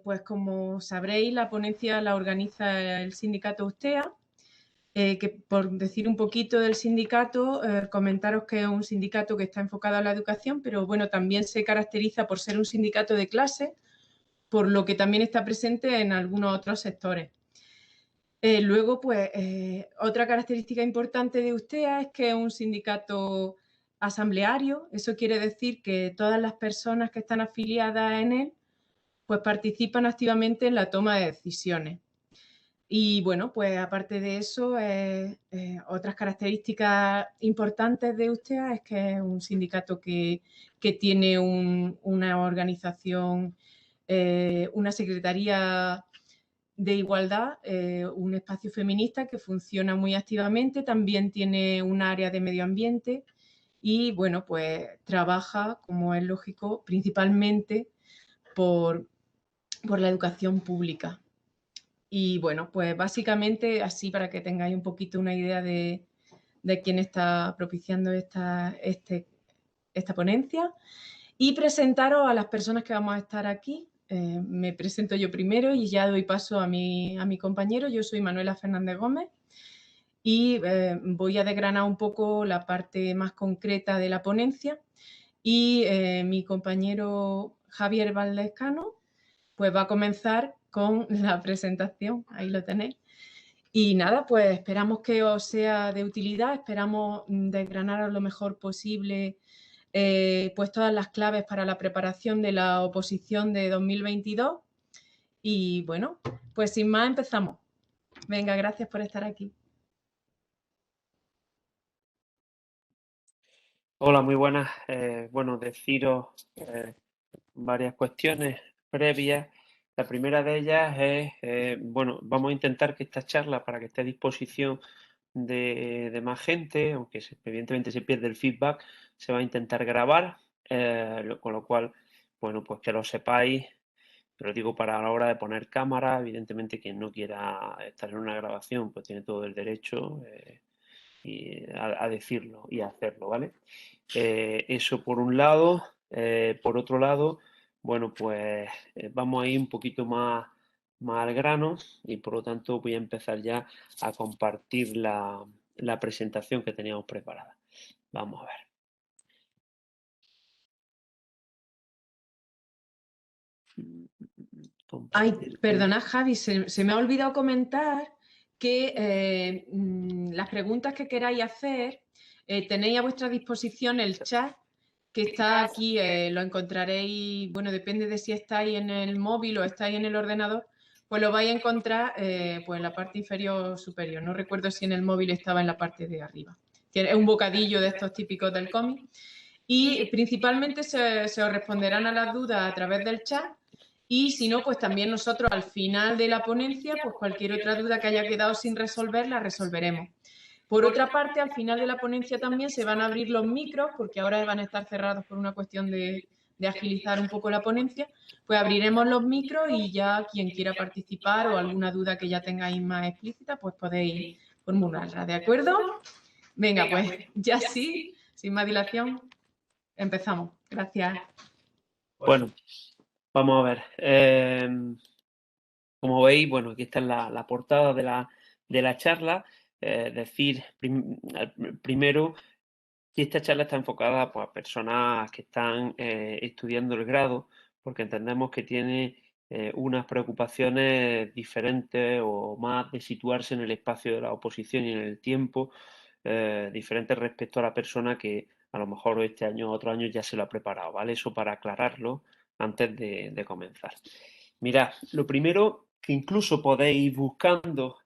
Pues como sabréis, la ponencia la organiza el sindicato Ustea, que por decir un poquito del sindicato, comentaros que es un sindicato que está enfocado a la educación, pero bueno, también se caracteriza por ser un sindicato de clase, por lo que también está presente en algunos otros sectores. Luego, pues, otra característica importante de Ustea es que es un sindicato asambleario. Eso quiere decir que todas las personas que están afiliadas en él pues participan activamente en la toma de decisiones. Y bueno, pues aparte de eso, otras características importantes de Ustea es que es un sindicato que tiene una organización, una secretaría de igualdad, un espacio feminista que funciona muy activamente, también tiene un área de medio ambiente y bueno, pues trabaja, como es lógico, principalmente por la educación pública. Y bueno, pues básicamente así para que tengáis un poquito una idea de quién está propiciando esta ponencia. Y presentaros a las personas que vamos a estar aquí. Me presento yo primero y ya doy paso a mi compañero. Yo soy Manuela Fernández Gómez y voy a desgranar un poco la parte más concreta de la ponencia. Y mi compañero Javier Valdescano pues va a comenzar con la presentación, ahí lo tenéis. Y nada, pues esperamos que os sea de utilidad, esperamos desgranar lo mejor posible pues todas las claves para la preparación de la oposición de 2022. Y bueno, pues sin más empezamos. Venga, gracias por estar aquí. Hola, muy buenas. Bueno, deciros varias cuestiones previas. La primera de ellas es, bueno, vamos a intentar que esta charla, para que esté a disposición de más gente, aunque evidentemente se pierde el feedback, se va a intentar grabar, con lo cual, bueno, pues que lo sepáis, pero digo, para la hora de poner cámara, evidentemente quien no quiera estar en una grabación, pues tiene todo el derecho a decirlo y a hacerlo, ¿vale? Eso por un lado. Por otro lado, bueno, pues vamos a ir un poquito más al grano y por lo tanto voy a empezar ya a compartir la presentación que teníamos preparada. Vamos a ver. Ay, Compartir. perdonad, Javi, se me ha olvidado comentar que las preguntas que queráis hacer tenéis a vuestra disposición el chat que está aquí, lo encontraréis, bueno, depende de si estáis en el móvil o estáis en el ordenador, pues lo vais a encontrar pues en la parte inferior superior. No recuerdo si en el móvil estaba en la parte de arriba. Es un bocadillo de estos típicos del cómic. Y principalmente se os responderán a las dudas a través del chat. Y si no, pues también nosotros al final de la ponencia, pues cualquier otra duda que haya quedado sin resolver, la resolveremos. Por otra parte, al final de la ponencia también se van a abrir los micros, porque ahora van a estar cerrados por una cuestión de agilizar un poco la ponencia, pues abriremos los micros y ya quien quiera participar o alguna duda que ya tengáis más explícita, pues podéis formularla, ¿de acuerdo? Venga, pues ya sí, sin más dilación, empezamos. Gracias. Bueno, vamos a ver. Como veis, bueno, aquí está la portada de la charla. Decir primero que esta charla está enfocada pues, a personas que están estudiando el grado, porque entendemos que tiene unas preocupaciones diferentes o más de situarse en el espacio de la oposición y en el tiempo, diferentes respecto a la persona que a lo mejor este año o otro año ya se lo ha preparado, ¿vale? Eso para aclararlo antes de comenzar. Mirad, lo primero que incluso podéis ir buscando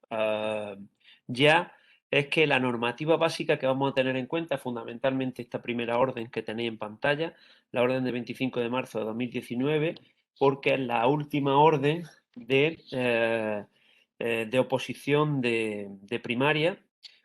ya es que la normativa básica que vamos a tener en cuenta, fundamentalmente esta primera orden que tenéis en pantalla, la orden de 25 de marzo de 2019, porque es la última orden de oposición de primaria,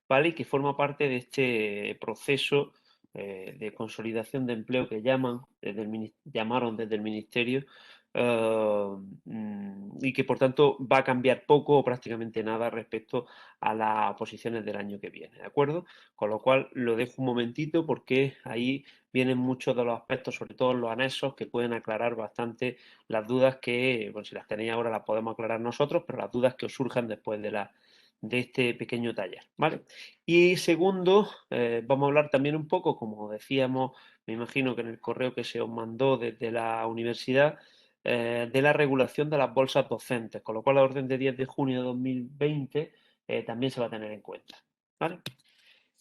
¿vale? Y que forma parte de este proceso de consolidación de empleo que llamaron desde el Ministerio y que por tanto va a cambiar poco o prácticamente nada respecto a las oposiciones del año que viene, ¿de acuerdo? Con lo cual lo dejo un momentito porque ahí vienen muchos de los aspectos, sobre todo los anexos, que pueden aclarar bastante las dudas que, bueno, si las tenéis ahora las podemos aclarar nosotros, pero las dudas que os surjan después de este pequeño taller, ¿vale? Y segundo, vamos a hablar también un poco, como decíamos, me imagino que en el correo que se os mandó desde la universidad, de la regulación de las bolsas docentes, con lo cual la orden de 10 de junio de 2020 también se va a tener en cuenta, ¿vale?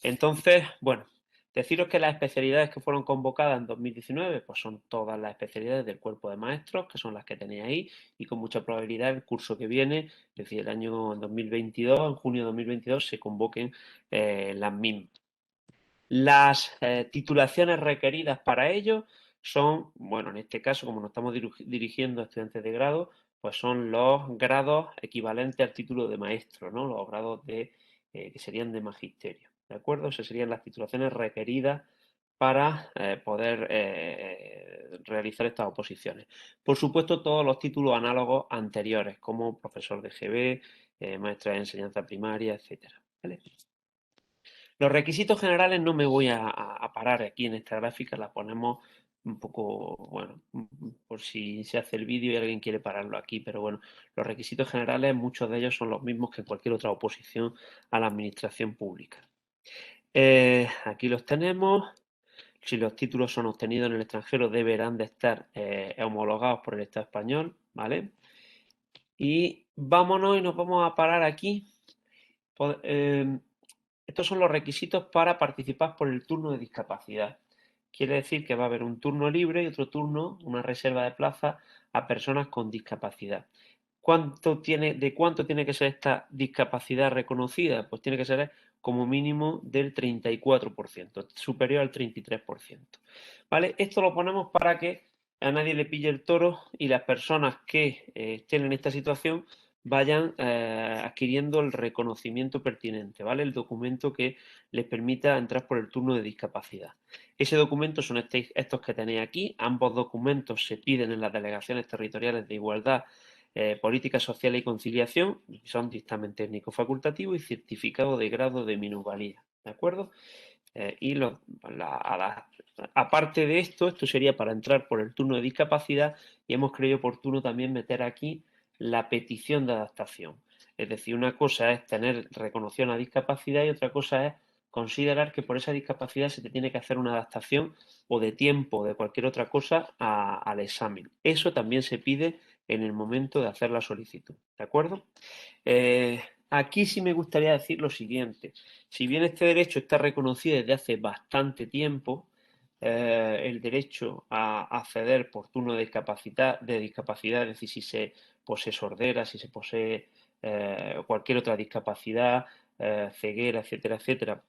Entonces, bueno, deciros que las especialidades que fueron convocadas en 2019, pues son todas las especialidades del cuerpo de maestros, que son las que tenéis ahí, y con mucha probabilidad el curso que viene, es decir, el año 2022, en junio de 2022, se convoquen las mismas. Las titulaciones requeridas para ello son, bueno, en este caso, como nos estamos dirigiendo a estudiantes de grado, pues son los grados equivalentes al título de maestro, ¿no? Los grados que serían de magisterio, ¿de acuerdo? Esas serían las titulaciones requeridas para poder realizar estas oposiciones. Por supuesto, todos los títulos análogos anteriores, como profesor de GB, maestra de enseñanza primaria, etcétera, ¿vale? Los requisitos generales no me voy a parar aquí en esta gráfica, la ponemos un poco, bueno, por si se hace el vídeo y alguien quiere pararlo aquí, pero bueno, los requisitos generales, muchos de ellos son los mismos que en cualquier otra oposición a la administración pública. Aquí los tenemos. Si los títulos son obtenidos en el extranjero, deberán de estar homologados por el Estado español, ¿vale? Y vámonos y nos vamos a parar aquí. Estos son los requisitos para participar por el turno de discapacidad. Quiere decir que va a haber un turno libre y otro turno, una reserva de plaza a personas con discapacidad. ¿De cuánto tiene que ser esta discapacidad reconocida? Pues tiene que ser como mínimo del 34%, superior al 33%. ¿Vale? Esto lo ponemos para que a nadie le pille el toro y las personas que estén en esta situación vayan adquiriendo el reconocimiento pertinente, ¿vale? El documento que les permita entrar por el turno de discapacidad. Ese documento son estos que tenéis aquí. Ambos documentos se piden en las delegaciones territoriales de igualdad, política social y conciliación. Son dictamen técnico facultativo y certificado de grado de minusvalía, ¿de acuerdo? Aparte de esto sería para entrar por el turno de discapacidad y hemos creído oportuno también meter aquí la petición de adaptación. Es decir, una cosa es tener reconocida una discapacidad y otra cosa es considerar que por esa discapacidad se te tiene que hacer una adaptación o de tiempo o de cualquier otra cosa al examen. Eso también se pide en el momento de hacer la solicitud, ¿de acuerdo? Aquí sí me gustaría decir lo siguiente. Si bien este derecho está reconocido desde hace bastante tiempo, el derecho a acceder por turno de discapacidad, es decir, si se posee sordera, si se posee cualquier otra discapacidad, ceguera, etcétera, etcétera,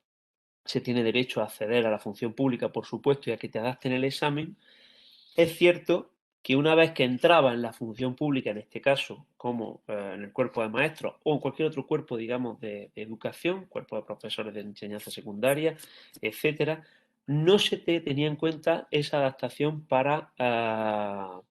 se tiene derecho a acceder a la función pública, por supuesto, y a que te adapten el examen. Es cierto que una vez que entraba en la función pública, en este caso, como en el cuerpo de maestros o en cualquier otro cuerpo, digamos, de educación, cuerpo de profesores de enseñanza secundaria, etcétera, no se te tenía en cuenta esa adaptación para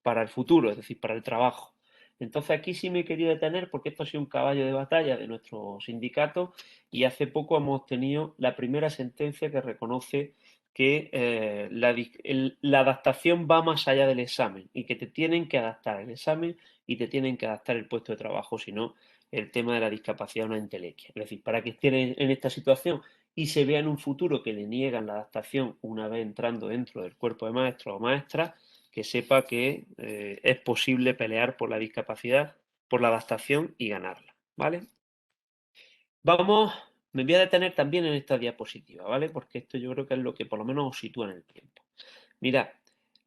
el futuro, es decir, para el trabajo. Entonces aquí sí me he querido detener porque esto ha sido un caballo de batalla de nuestro sindicato y hace poco hemos tenido la primera sentencia que reconoce que la adaptación va más allá del examen y que te tienen que adaptar el examen y te tienen que adaptar el puesto de trabajo, si no, el tema de la discapacidad es una entelequia. Es decir, para que estén en esta situación y se vea en un futuro que le niegan la adaptación una vez entrando dentro del cuerpo de maestros o maestras, que sepa que es posible pelear por la discapacidad, por la adaptación y ganarla, ¿vale? Me voy a detener también en esta diapositiva, ¿vale? Porque esto yo creo que es lo que por lo menos os sitúa en el tiempo. Mirad,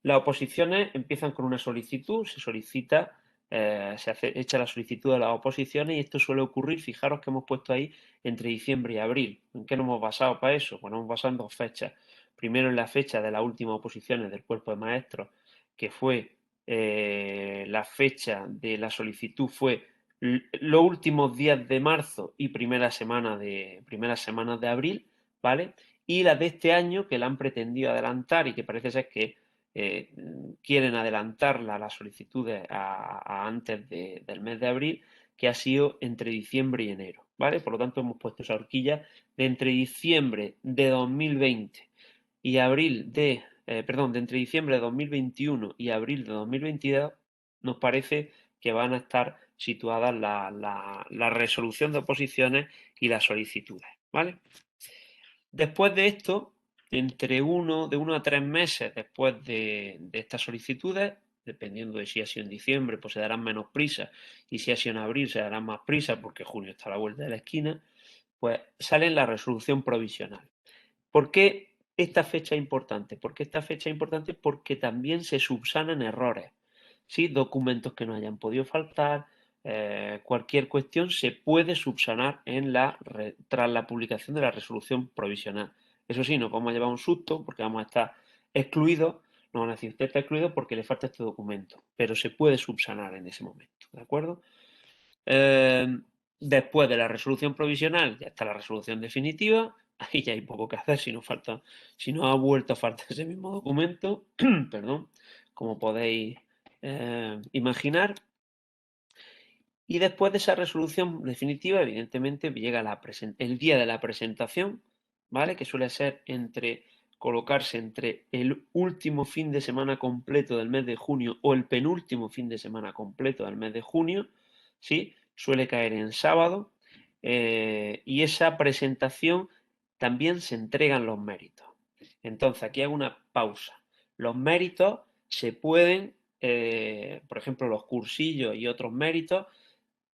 las oposiciones empiezan con una solicitud, se solicita, echa la solicitud de las oposiciones y esto suele ocurrir, fijaros que hemos puesto ahí entre diciembre y abril. ¿En qué nos hemos basado para eso? Bueno, hemos basado en dos fechas. Primero en la fecha de las últimas oposiciones del cuerpo de maestros, que fue la fecha de la solicitud fue los últimos días de marzo y primeras semanas de abril, ¿vale? Y las de este año que la han pretendido adelantar y que parece ser que quieren adelantarla las solicitudes a antes del mes de abril, que ha sido entre diciembre y enero, ¿vale? Por lo tanto, hemos puesto esa horquilla de entre diciembre de 2020 y abril de, perdón, de entre diciembre de 2021 y abril de 2022, nos parece que van a estar situadas la resolución de oposiciones y las solicitudes, ¿vale? Después de esto, de 1 a 3 meses después de estas solicitudes, dependiendo de si ha sido en diciembre, pues se darán menos prisa, y si ha sido en abril se darán más prisa porque junio está a la vuelta de la esquina, pues sale la resolución provisional. ¿Por qué esta fecha es importante? Porque esta fecha es importante porque también se subsanan errores, ¿sí? Documentos que no hayan podido faltar, cualquier cuestión se puede subsanar tras la publicación de la resolución provisional. Eso sí, nos vamos a llevar un susto porque vamos a estar excluidos, nos van a decir, usted está excluido porque le falta este documento, pero se puede subsanar en ese momento, ¿de acuerdo? Después de la resolución provisional ya está la resolución definitiva, ahí ya hay poco que hacer si no ha vuelto a faltar ese mismo documento, perdón, como podéis imaginar. Y después de esa resolución definitiva, evidentemente, llega el día de la presentación, ¿vale? Que suele ser colocarse entre el último fin de semana completo del mes de junio o el penúltimo fin de semana completo del mes de junio, ¿sí? Suele caer en sábado, y esa presentación también se entregan los méritos. Entonces, aquí hago una pausa. Los méritos se pueden, por ejemplo, los cursillos y otros méritos,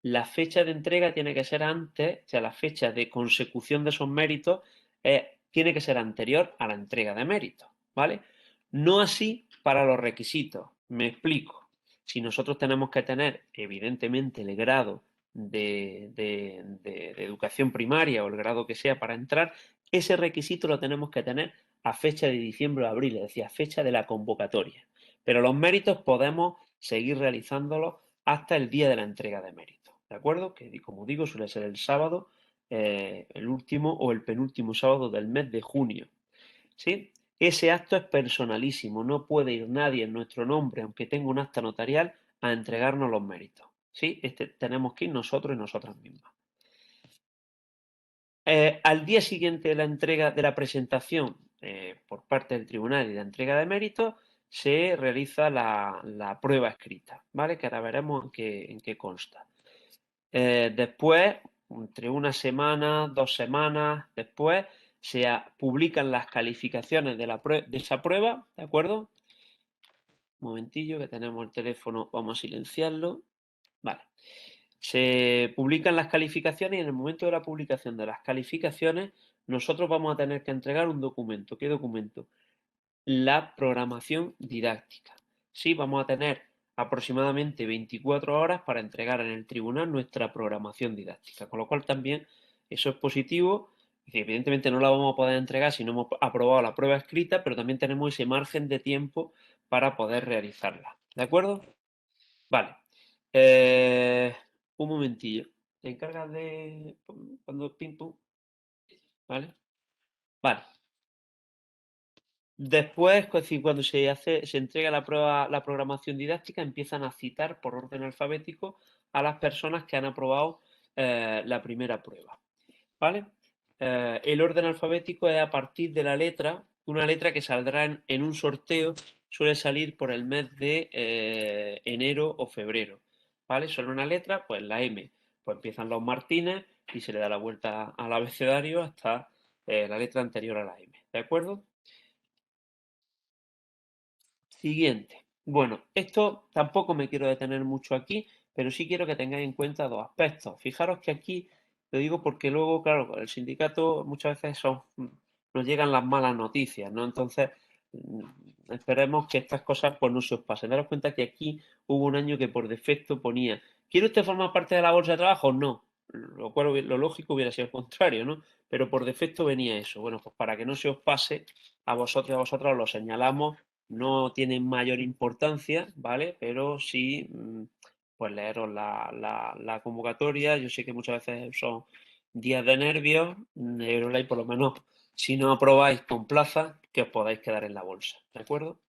la fecha de entrega tiene que ser antes, o sea, la fecha de consecución de esos méritos tiene que ser anterior a la entrega de méritos, ¿vale? No así para los requisitos. Me explico. Si nosotros tenemos que tener, evidentemente, el grado de educación primaria o el grado que sea para entrar, ese requisito lo tenemos que tener a fecha de diciembre o abril, es decir, a fecha de la convocatoria. Pero los méritos podemos seguir realizándolos hasta el día de la entrega de méritos, ¿de acuerdo? Que, como digo, suele ser el sábado, el último o el penúltimo sábado del mes de junio, ¿sí? Ese acto es personalísimo, no puede ir nadie en nuestro nombre, aunque tenga un acta notarial, a entregarnos los méritos, ¿sí? Tenemos que ir nosotros y nosotras mismas. Al día siguiente de la entrega de la presentación por parte del tribunal y la entrega de méritos, se realiza la prueba escrita, ¿vale? Que ahora veremos en qué consta. Después, entre una semana, 2 semanas después, se publican las calificaciones de esa prueba, ¿de acuerdo? Un momentillo que tenemos el teléfono, vamos a silenciarlo. Vale. Se publican las calificaciones y en el momento de la publicación de las calificaciones nosotros vamos a tener que entregar un documento. ¿Qué documento? La programación didáctica. Sí, vamos a tener aproximadamente 24 horas para entregar en el tribunal nuestra programación didáctica, con lo cual también eso es positivo. Evidentemente no la vamos a poder entregar si no hemos aprobado la prueba escrita, pero también tenemos ese margen de tiempo para poder realizarla. ¿De acuerdo? Vale. Un momentillo. ¿Te encargas de cuando ping pong? ¿Vale? Vale. Después, cuando se entrega la programación didáctica, empiezan a citar por orden alfabético a las personas que han aprobado la primera prueba, ¿vale? El orden alfabético es a partir de una letra que saldrá en un sorteo, suele salir por el mes de enero o febrero, ¿vale? Solo una letra, pues la M, pues empiezan los Martínez y se le da la vuelta al abecedario hasta la letra anterior a la M, ¿de acuerdo? Siguiente. Bueno, esto tampoco me quiero detener mucho aquí, pero sí quiero que tengáis en cuenta dos aspectos. Fijaros que aquí lo digo porque luego, claro, con el sindicato muchas veces nos llegan las malas noticias, ¿no? Entonces, esperemos que estas cosas pues no se os pasen. Daros cuenta que aquí hubo un año que por defecto ponía, ¿quiere usted formar parte de la bolsa de trabajo? No. Lo cual lo lógico hubiera sido el contrario, ¿no? Pero por defecto venía eso. Bueno, pues para que no se os pase, a vosotros y a vosotras lo señalamos, no tienen mayor importancia, ¿vale? Pero sí, pues leeros la convocatoria. Yo sé que muchas veces son días de nervios, leerosla y por lo menos, si no aprobáis con plaza, que os podáis quedar en la bolsa, ¿de acuerdo?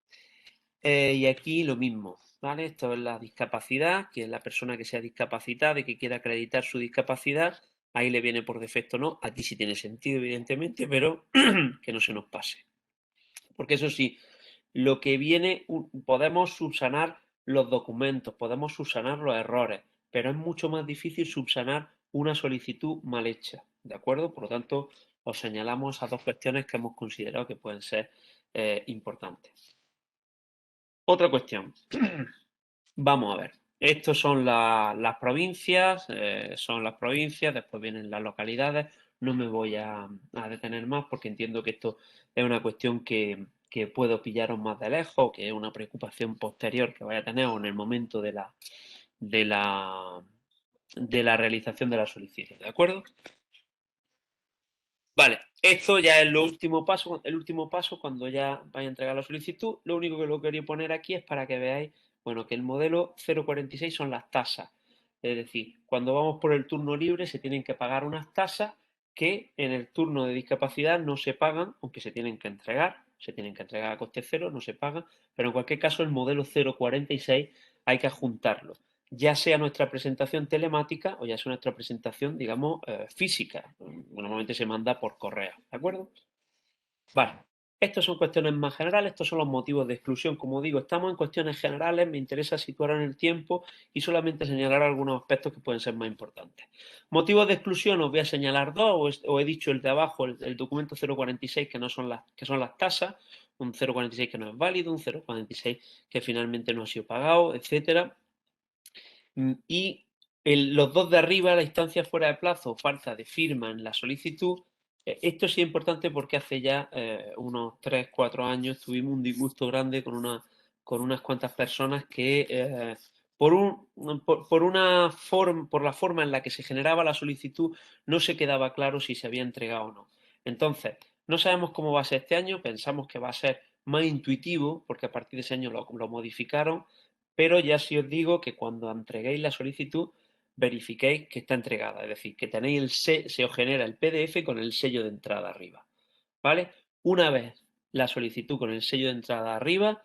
Y aquí lo mismo, ¿vale? Esto es la discapacidad, que es la persona que sea discapacitada y que quiera acreditar su discapacidad, ahí le viene por defecto no, aquí sí tiene sentido evidentemente, pero que no se nos pase. Porque eso sí, lo que viene, podemos subsanar los documentos, podemos subsanar los errores, pero es mucho más difícil subsanar una solicitud mal hecha, ¿de acuerdo? Por lo tanto, os señalamos esas dos cuestiones que hemos considerado que pueden ser importantes. Otra cuestión. Vamos a ver. Estos son las provincias, después vienen las localidades. No me voy a detener más porque entiendo que esto es una cuestión que puedo pillaros más de lejos, que es una preocupación posterior que vaya a tener o en el momento de la realización de la solicitud, ¿de acuerdo? Vale, esto ya es el último paso cuando ya vaya a entregar la solicitud. Lo único que lo quería poner aquí es para que veáis, bueno, que el modelo 046 son las tasas. Es decir, cuando vamos por el turno libre se tienen que pagar unas tasas que en el turno de discapacidad no se pagan, aunque se tienen que entregar a coste cero, no se pagan, pero en cualquier caso el modelo 046 hay que adjuntarlo ya sea nuestra presentación telemática o ya sea nuestra presentación, digamos, física. Normalmente se manda por correo, ¿de acuerdo? Vale. Estas son cuestiones más generales, estos son los motivos de exclusión. Como digo, estamos en cuestiones generales, me interesa situar en el tiempo y solamente señalar algunos aspectos que pueden ser más importantes. Motivos de exclusión, os voy a señalar dos, o he dicho el de abajo, el documento 046, que son las tasas, un 046 que no es válido, un 046 que finalmente no ha sido pagado, etcétera. Y los dos de arriba, la instancia fuera de plazo o falta de firma en la solicitud, esto sí es importante porque hace ya unos 3, 4 años tuvimos un disgusto grande con unas cuantas personas que por la forma en la que se generaba la solicitud no se quedaba claro si se había entregado o no. Entonces, no sabemos cómo va a ser este año, pensamos que va a ser más intuitivo porque a partir de ese año lo modificaron, pero ya sí os digo que cuando entreguéis la solicitud verifiquéis que está entregada, es decir, que tenéis se os genera el PDF con el sello de entrada arriba, ¿vale? Una vez la solicitud con el sello de entrada arriba,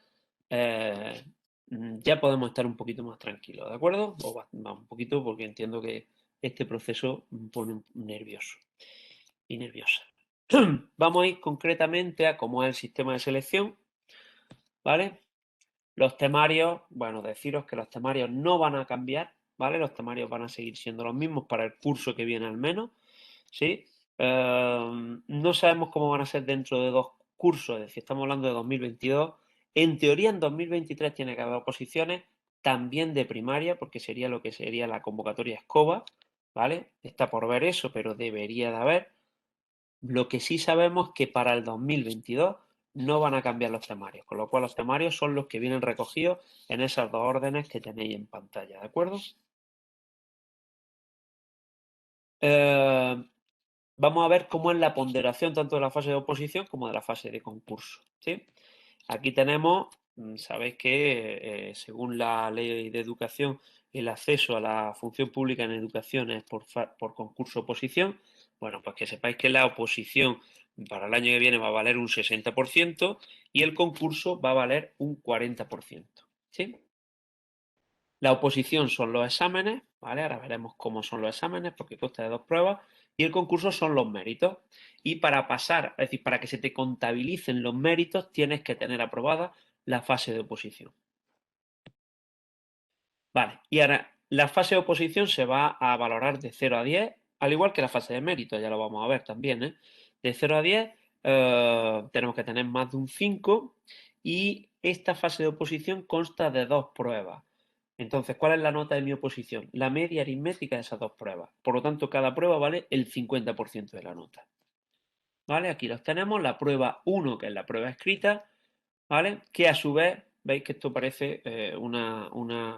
ya podemos estar un poquito más tranquilos, ¿de acuerdo? O un poquito porque entiendo que este proceso me pone nervioso y nerviosa. Vamos a ir concretamente a cómo es el sistema de selección, ¿vale? Los temarios, bueno, deciros que los temarios no van a cambiar, ¿vale? Los temarios van a seguir siendo los mismos para el curso que viene al menos, ¿sí? No sabemos cómo van a ser dentro de 2 cursos, es decir, estamos hablando de 2022. En teoría, en 2023 tiene que haber oposiciones, también de primaria, porque sería lo que sería la convocatoria escoba, ¿vale? Está por ver eso, pero debería de haber. Lo que sí sabemos es que para el 2022 no van a cambiar los temarios, con lo cual los temarios son los que vienen recogidos en esas dos órdenes que tenéis en pantalla, ¿de acuerdo? Vamos a ver cómo es la ponderación tanto de la fase de oposición como de la fase de concurso, ¿sí? Aquí tenemos, sabéis que según la ley de educación, el acceso a la función pública en educación es por concurso oposición. Bueno, pues que sepáis que la oposición para el año que viene va a valer un 60% y el concurso va a valer un 40%, ¿sí? La oposición son los exámenes, ¿vale? Ahora veremos cómo son los exámenes porque consta de 2 pruebas y el concurso son los méritos. Y para pasar, es decir, para que se te contabilicen los méritos, tienes que tener aprobada la fase de oposición. Vale, y ahora la fase de oposición se va a valorar de 0 a 10, al igual que la fase de mérito, ya lo vamos a ver también, ¿eh? De 0 a 10 tenemos que tener más de un 5 y esta fase de oposición consta de 2 pruebas. Entonces, ¿cuál es la nota de mi oposición? La media aritmética de esas 2 pruebas. Por lo tanto, cada prueba vale el 50% de la nota. ¿Vale? Aquí los tenemos, la prueba 1, que es la prueba escrita, ¿vale? Que a su vez, veis que esto parece unas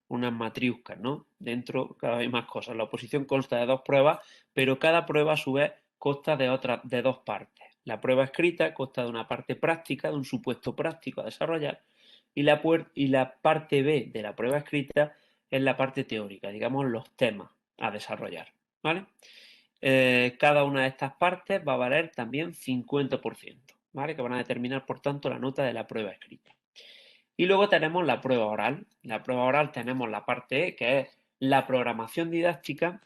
matriuscas, ¿no? Dentro cada vez más cosas. La oposición consta de 2 pruebas, pero cada prueba a su vez consta de 2 partes. La prueba escrita consta de una parte práctica, de un supuesto práctico a desarrollar, y la parte B de la prueba escrita es la parte teórica, digamos los temas a desarrollar, ¿vale? Cada una de estas partes va a valer también 50%, ¿vale? Que van a determinar, por tanto, la nota de la prueba escrita. Y luego tenemos la prueba oral. La prueba oral tenemos la parte E, que es la programación didáctica,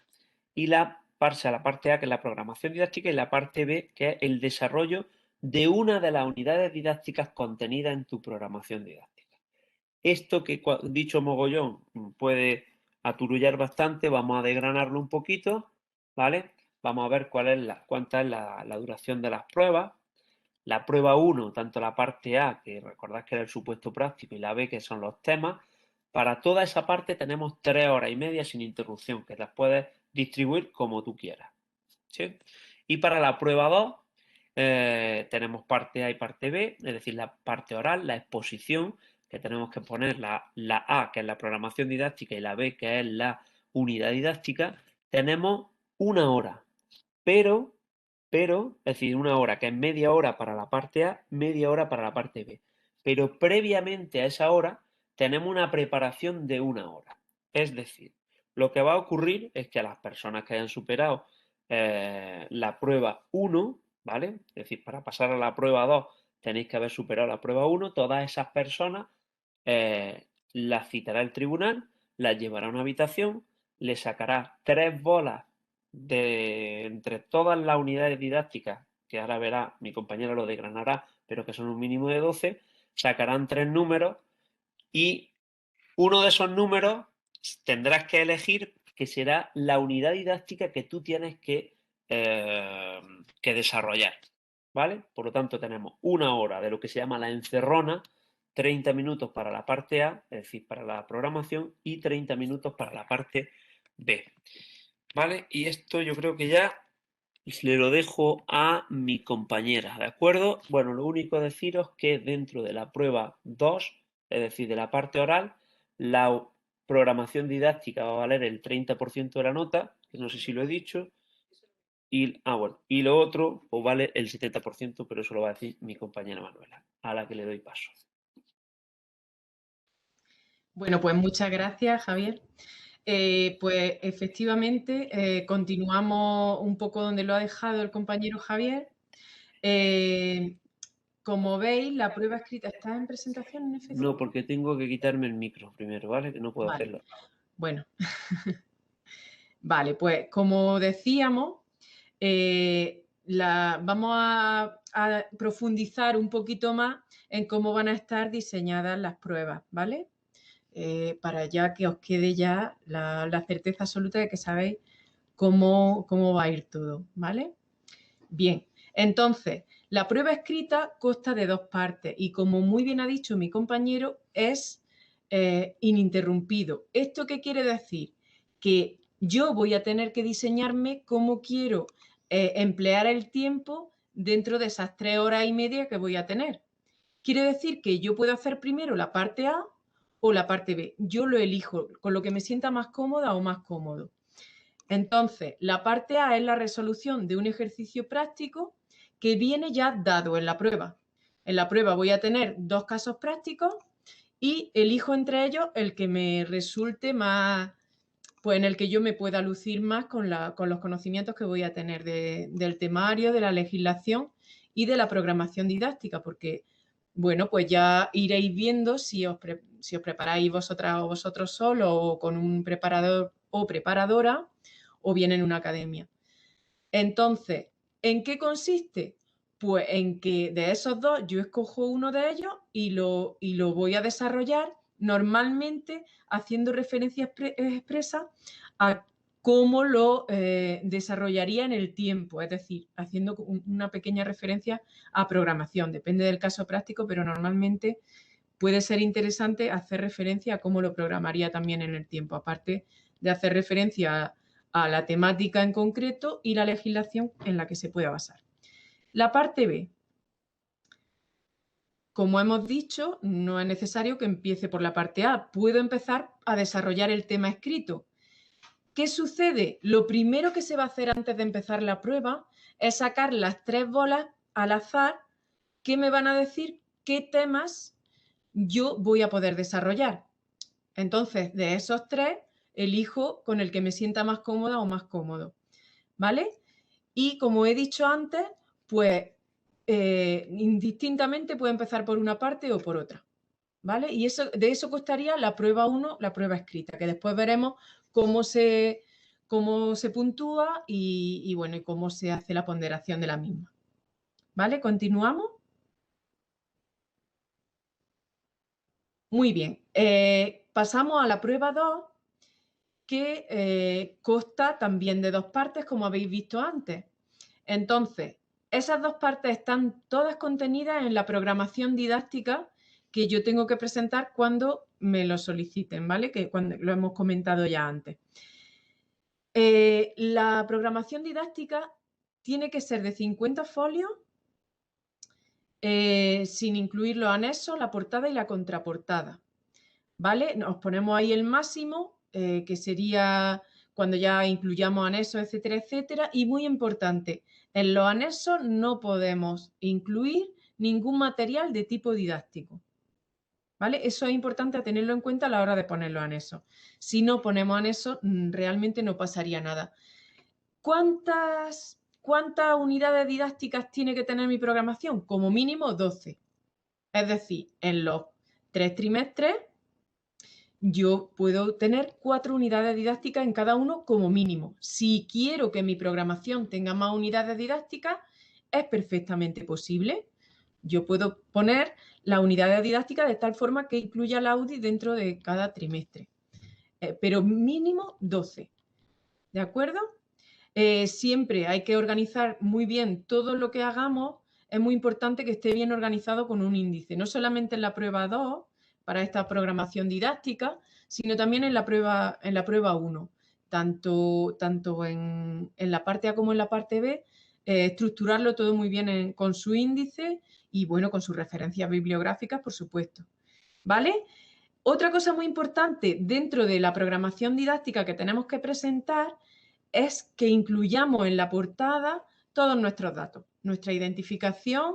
y la parte A, que es la programación didáctica, y la parte B, que es el desarrollo de una de las unidades didácticas contenidas en tu programación didáctica. Esto que dicho mogollón puede aturullar bastante, vamos a desgranarlo un poquito, ¿vale? Vamos a ver cuánta es la duración de las pruebas. La prueba 1, tanto la parte A, que recordad que era el supuesto práctico, y la B, que son los temas. Para toda esa parte tenemos 3 horas y media sin interrupción, que las puedes distribuir como tú quieras, ¿sí? Y para la prueba 2 tenemos parte A y parte B, es decir, la parte oral, la exposición, que tenemos que poner la A, que es la programación didáctica, y la B, que es la unidad didáctica. Tenemos 1 hora, pero, es decir, 1 hora, que es media hora para la parte A, media hora para la parte B. Pero previamente a esa hora tenemos una preparación de 1 hora. Es decir, lo que va a ocurrir es que a las personas que hayan superado la prueba 1, ¿vale? Es decir, para pasar a la prueba 2 tenéis que haber superado la prueba 1, todas esas personas las citará el tribunal, las llevará a una habitación, le sacará 3 bolas de entre todas las unidades didácticas, que ahora verá, mi compañero lo desgranará, pero que son un mínimo de 12, sacarán 3 números y uno de esos números tendrás que elegir que será la unidad didáctica que tú tienes que desarrollar, ¿vale? Por lo tanto, tenemos 1 hora de lo que se llama la encerrona, 30 minutos para la parte A, es decir, para la programación, y 30 minutos para la parte B, ¿vale? Y esto yo creo que ya le lo dejo a mi compañera, ¿de acuerdo? Bueno, lo único deciros que dentro de la prueba 2, es decir, de la parte oral, la programación didáctica va a valer el 30% de la nota, que no sé si lo he dicho, y, bueno, y lo otro pues vale el 70%, pero eso lo va a decir mi compañera Manuela, a la que le doy paso. Bueno, pues muchas gracias, Javier. Pues efectivamente, continuamos un poco donde lo ha dejado el compañero Javier. Como veis, la prueba escrita está en presentación en F5. No, porque tengo que quitarme el micro primero, ¿vale? Que no puedo hacerlo. Bueno, vale, pues como decíamos, vamos a profundizar un poquito más en cómo van a estar diseñadas las pruebas, ¿vale? Para ya que os quede ya la certeza absoluta de que sabéis cómo va a ir todo, ¿vale? Bien, entonces, la prueba escrita consta de 2 partes y, como muy bien ha dicho mi compañero, es ininterrumpido. ¿Esto qué quiere decir? Que yo voy a tener que diseñarme cómo quiero emplear el tiempo dentro de esas 3 horas y media que voy a tener. Quiere decir que yo puedo hacer primero la parte A o la parte B. Yo lo elijo con lo que me sienta más cómoda o más cómodo. Entonces, la parte A es la resolución de un ejercicio práctico que viene ya dado en la prueba. En la prueba voy a tener 2 casos prácticos y elijo entre ellos el que me resulte más, pues en el que yo me pueda lucir más con los conocimientos que voy a tener del temario, de la legislación y de la programación didáctica, porque, bueno, pues ya iréis viendo si os preparáis vosotras o vosotros solos o con un preparador o preparadora o bien en una academia. Entonces, ¿en qué consiste? Pues en que de esos 2 yo escojo uno de ellos y lo voy a desarrollar normalmente haciendo referencia expresa a cómo lo desarrollaría en el tiempo, es decir, haciendo una pequeña referencia a programación. Depende del caso práctico, pero normalmente puede ser interesante hacer referencia a cómo lo programaría también en el tiempo, aparte de hacer referencia a la temática en concreto y la legislación en la que se pueda basar. La parte B. Como hemos dicho, no es necesario que empiece por la parte A. Puedo empezar a desarrollar el tema escrito. ¿Qué sucede? Lo primero que se va a hacer antes de empezar la prueba es sacar las 3 bolas al azar que me van a decir qué temas yo voy a poder desarrollar. Entonces, de esos 3, elijo con el que me sienta más cómoda o más cómodo, ¿vale? Y como he dicho antes, pues indistintamente puede empezar por una parte o por otra. ¿vale? Y de eso costaría la prueba 1, la prueba escrita, que después veremos cómo se puntúa y bueno, y cómo se hace la ponderación de la misma. ¿Vale? ¿Continuamos? Muy bien. Pasamos a la prueba 2, que consta también de 2 partes, como habéis visto antes. Entonces, esas 2 partes están todas contenidas en la programación didáctica que yo tengo que presentar cuando me lo soliciten, ¿vale? Que cuando lo hemos comentado ya antes. La programación didáctica tiene que ser de 50 folios, sin incluir los anexos, la portada y la contraportada, ¿vale? Nos ponemos ahí el máximo, que sería cuando ya incluyamos anexos, etcétera, etcétera. Y muy importante, en los anexos no podemos incluir ningún material de tipo didáctico, ¿vale? Eso es importante tenerlo en cuenta a la hora de poner los anexos. Si no ponemos anexos, realmente no pasaría nada. ¿Cuántas unidades didácticas tiene que tener mi programación? Como mínimo 12. Es decir, en los 3 trimestres yo puedo tener 4 unidades didácticas en cada uno como mínimo. Si quiero que mi programación tenga más unidades didácticas, es perfectamente posible. Yo puedo poner las unidades didácticas de tal forma que incluya la UDI dentro de cada trimestre, pero mínimo 12. ¿De acuerdo? Siempre hay que organizar muy bien todo lo que hagamos. Es muy importante que esté bien organizado con un índice, no solamente en la prueba 2, para esta programación didáctica, sino también en la prueba 1, tanto en la parte A como en la parte B, estructurarlo todo muy bien con su índice y, bueno, con sus referencias bibliográficas, por supuesto. ¿Vale? Otra cosa muy importante dentro de la programación didáctica que tenemos que presentar es que incluyamos en la portada todos nuestros datos, nuestra identificación,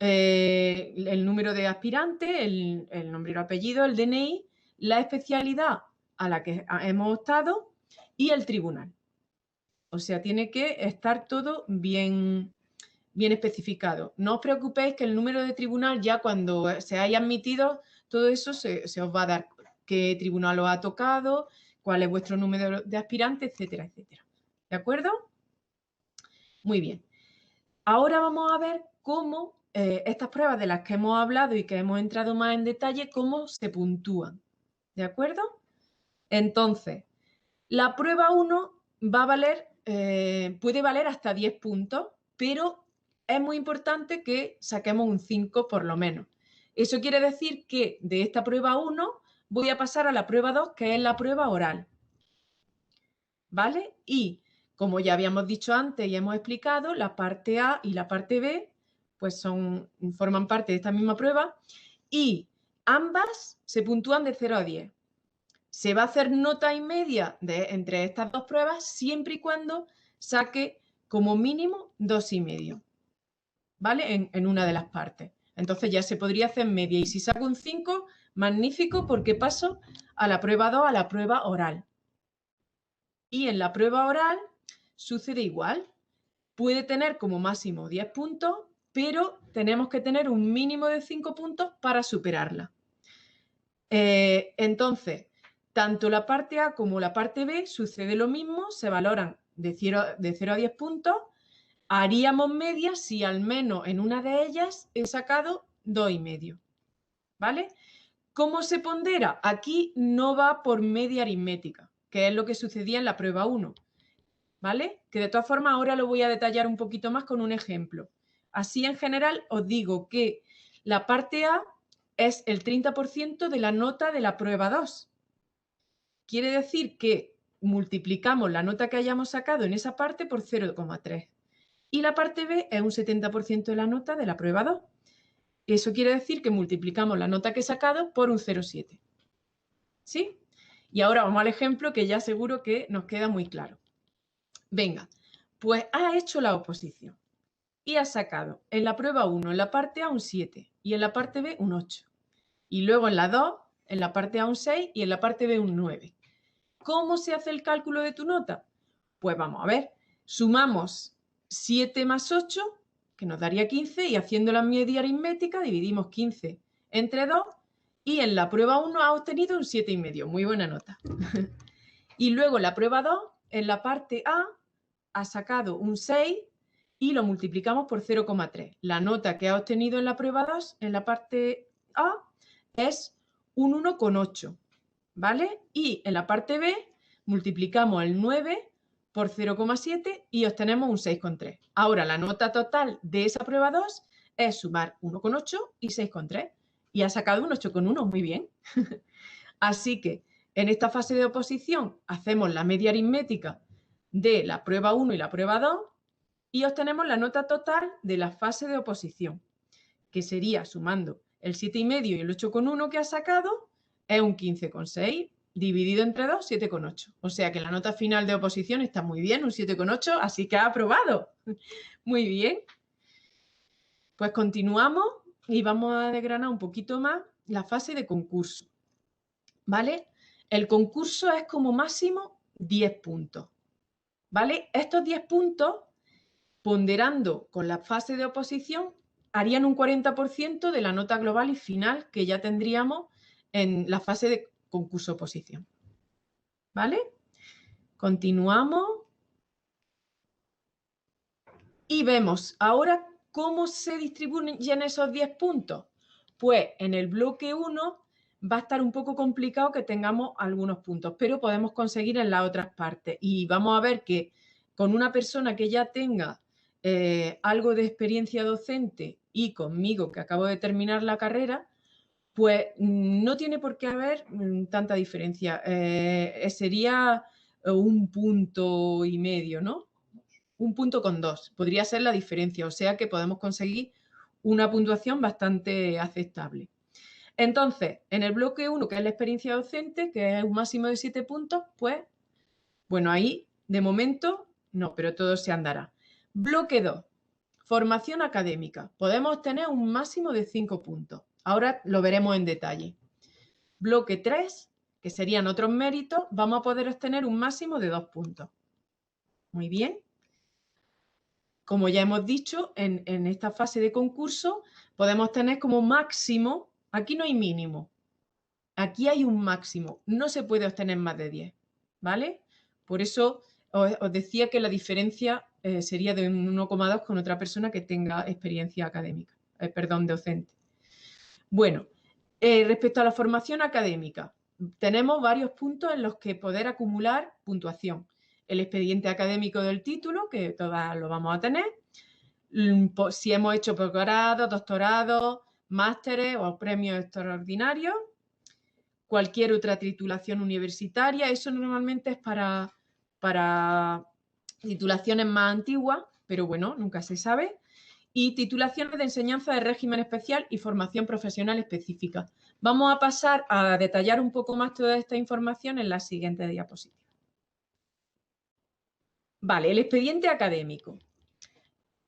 el número de aspirante, el nombre y el apellido, el DNI, la especialidad a la que hemos optado y el tribunal. O sea, tiene que estar todo bien especificado. No os preocupéis que el número de tribunal, ya cuando se haya admitido, todo eso se os va a dar, qué tribunal os ha tocado, cuál es vuestro número de aspirante, etcétera, etcétera. ¿De acuerdo? Muy bien. Ahora vamos a ver cómo estas pruebas de las que hemos hablado y que hemos entrado más en detalle, cómo se puntúan. ¿De acuerdo? Entonces, la prueba 1 va a valer, puede valer hasta 10 puntos, pero es muy importante que saquemos un 5 por lo menos. Eso quiere decir que de esta prueba 1 voy a pasar a la prueba 2, que es la prueba oral. ¿Vale? Y como ya habíamos dicho antes y hemos explicado, la parte A y la parte B pues forman parte de esta misma prueba y ambas se puntúan de 0 a 10. Se va a hacer nota y media entre estas dos pruebas siempre y cuando saque como mínimo 2,5, ¿vale? En una de las partes. Entonces ya se podría hacer media y si saco un 5, magnífico, porque paso a la prueba 2, a la prueba oral. Y en la prueba oral sucede igual. Puede tener como máximo 10 puntos, pero tenemos que tener un mínimo de 5 puntos para superarla. Entonces, tanto la parte A como la parte B sucede lo mismo, se valoran de 0 a 10 puntos. Haríamos media si al menos en una de ellas he sacado 2,5. ¿Vale? ¿Cómo se pondera? Aquí no va por media aritmética, que es lo que sucedía en la prueba 1. ¿Vale? Que de todas formas ahora lo voy a detallar un poquito más con un ejemplo. Así en general os digo que la parte A es el 30% de la nota de la prueba 2. Quiere decir que multiplicamos la nota que hayamos sacado en esa parte por 0,3. Y la parte B es un 70% de la nota de la prueba 2. Eso quiere decir que multiplicamos la nota que he sacado por un 0,7. ¿Sí? Y ahora vamos al ejemplo que ya seguro que nos queda muy claro. Venga, pues has hecho la oposición y has sacado en la prueba 1, en la parte A, un 7 y en la parte B un 8. Y luego en la 2, en la parte A un 6 y en la parte B un 9. ¿Cómo se hace el cálculo de tu nota? Pues vamos a ver, sumamos 7 más 8, que nos daría 15, y haciendo la media aritmética dividimos 15 entre 2 Y en la prueba 1 ha obtenido un 7,5, muy buena nota. Y luego la prueba 2, en la parte A, ha sacado un 6 y lo multiplicamos por 0,3. La nota que ha obtenido en la prueba 2, en la parte A, es un 1,8, ¿vale? Y en la parte B multiplicamos el 9 por 0,7 y obtenemos un 6,3. Ahora la nota total de esa prueba 2 es sumar 1,8 y 6,3. Y ha sacado un 8,1, muy bien. Así que en esta fase de oposición hacemos la media aritmética de la prueba 1 y la prueba 2 y obtenemos la nota total de la fase de oposición, que sería sumando el 7,5 y el 8,1 que ha sacado, es un 15,6 dividido entre 2, 7,8. O sea que la nota final de oposición está muy bien, un 7,8, así que ha aprobado. Muy bien. Pues continuamos y vamos a desgranar un poquito más la fase de concurso. ¿Vale? El concurso es como máximo 10 puntos. ¿Vale? Estos 10 puntos, ponderando con la fase de oposición, harían un 40% de la nota global y final que ya tendríamos en la fase de concurso-oposición. ¿Vale? Continuamos. Y vemos ahora cómo se distribuyen esos 10 puntos. Pues en el bloque 1 va a estar un poco complicado que tengamos algunos puntos, pero podemos conseguir en las otras partes. Y vamos a ver que con una persona que ya tenga algo de experiencia docente y conmigo, que acabo de terminar la carrera, pues no tiene por qué haber tanta diferencia. Sería 1,5 puntos, ¿no? 1,2 puntos podría ser la diferencia, o sea que podemos conseguir una puntuación bastante aceptable. Entonces, en el bloque 1, que es la experiencia docente, que es un máximo de 7 puntos, pues, bueno, ahí de momento no, pero todo se andará. Bloque 2, formación académica. Podemos obtener un máximo de 5 puntos. Ahora lo veremos en detalle. Bloque 3, que serían otros méritos, vamos a poder obtener un máximo de 2 puntos. Muy bien. Como ya hemos dicho, en esta fase de concurso podemos tener como máximo, aquí no hay mínimo, aquí hay un máximo, no se puede obtener más de 10, ¿vale? Por eso os decía que la diferencia sería de un 1,2 con otra persona que tenga experiencia académica, docente. Bueno, respecto a la formación académica, tenemos varios puntos en los que poder acumular puntuación. El expediente académico del título, que todas lo vamos a tener, si hemos hecho posgrado, doctorado, másteres o premios extraordinarios, cualquier otra titulación universitaria, eso normalmente es para titulaciones más antiguas, pero bueno, nunca se sabe, y titulaciones de enseñanza de régimen especial y formación profesional específica. Vamos a pasar a detallar un poco más toda esta información en la siguiente diapositiva. Vale, el expediente académico.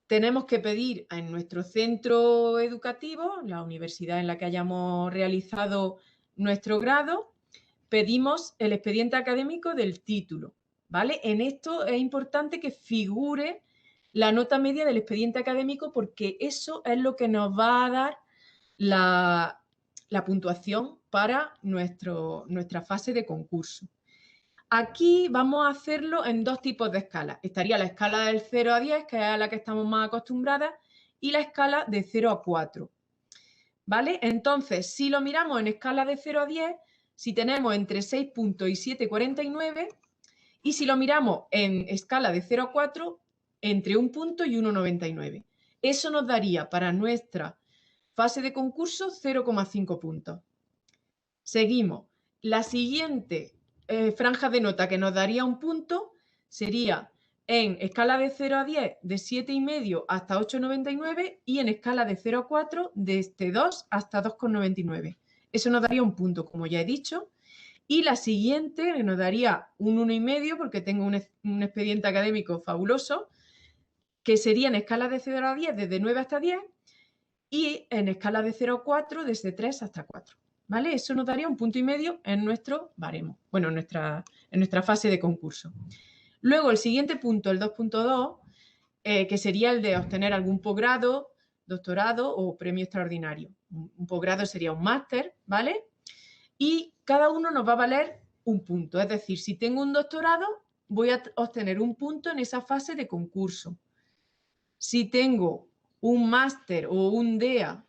Tenemos que pedir en nuestro centro educativo, la universidad en la que hayamos realizado nuestro grado, pedimos el expediente académico del título, ¿vale? En esto es importante que figure la nota media del expediente académico porque eso es lo que nos va a dar la puntuación para nuestra fase de concurso. Aquí vamos a hacerlo en dos tipos de escalas. Estaría la escala del 0 a 10, que es a la que estamos más acostumbradas, y la escala de 0 a 4. ¿Vale? Entonces, si lo miramos en escala de 0 a 10, si tenemos entre 6 puntos y 7,49, y si lo miramos en escala de 0 a 4, entre 1 punto y 1,99. Eso nos daría para nuestra fase de concurso 0,5 puntos. Seguimos. La siguiente franja de nota que nos daría un punto sería en escala de 0 a 10 de 7,5 hasta 8,99 y en escala de 0 a 4 desde 2 hasta 2,99. Eso nos daría un punto, como ya he dicho. Y la siguiente nos daría un 1,5 porque tengo un expediente académico fabuloso, que sería en escala de 0 a 10 desde 9 hasta 10 y en escala de 0 a 4 desde 3 hasta 4. ¿Vale? Eso nos daría un 1,5 puntos en nuestro baremo, bueno, en nuestra fase de concurso. Luego, el siguiente punto, el 2,2, que sería el de obtener algún posgrado, doctorado o premio extraordinario. Un posgrado sería un máster, ¿vale? y cada uno nos va a valer un punto. Es decir, si tengo un doctorado, voy a obtener un punto en esa fase de concurso. Si tengo un máster o un DEA,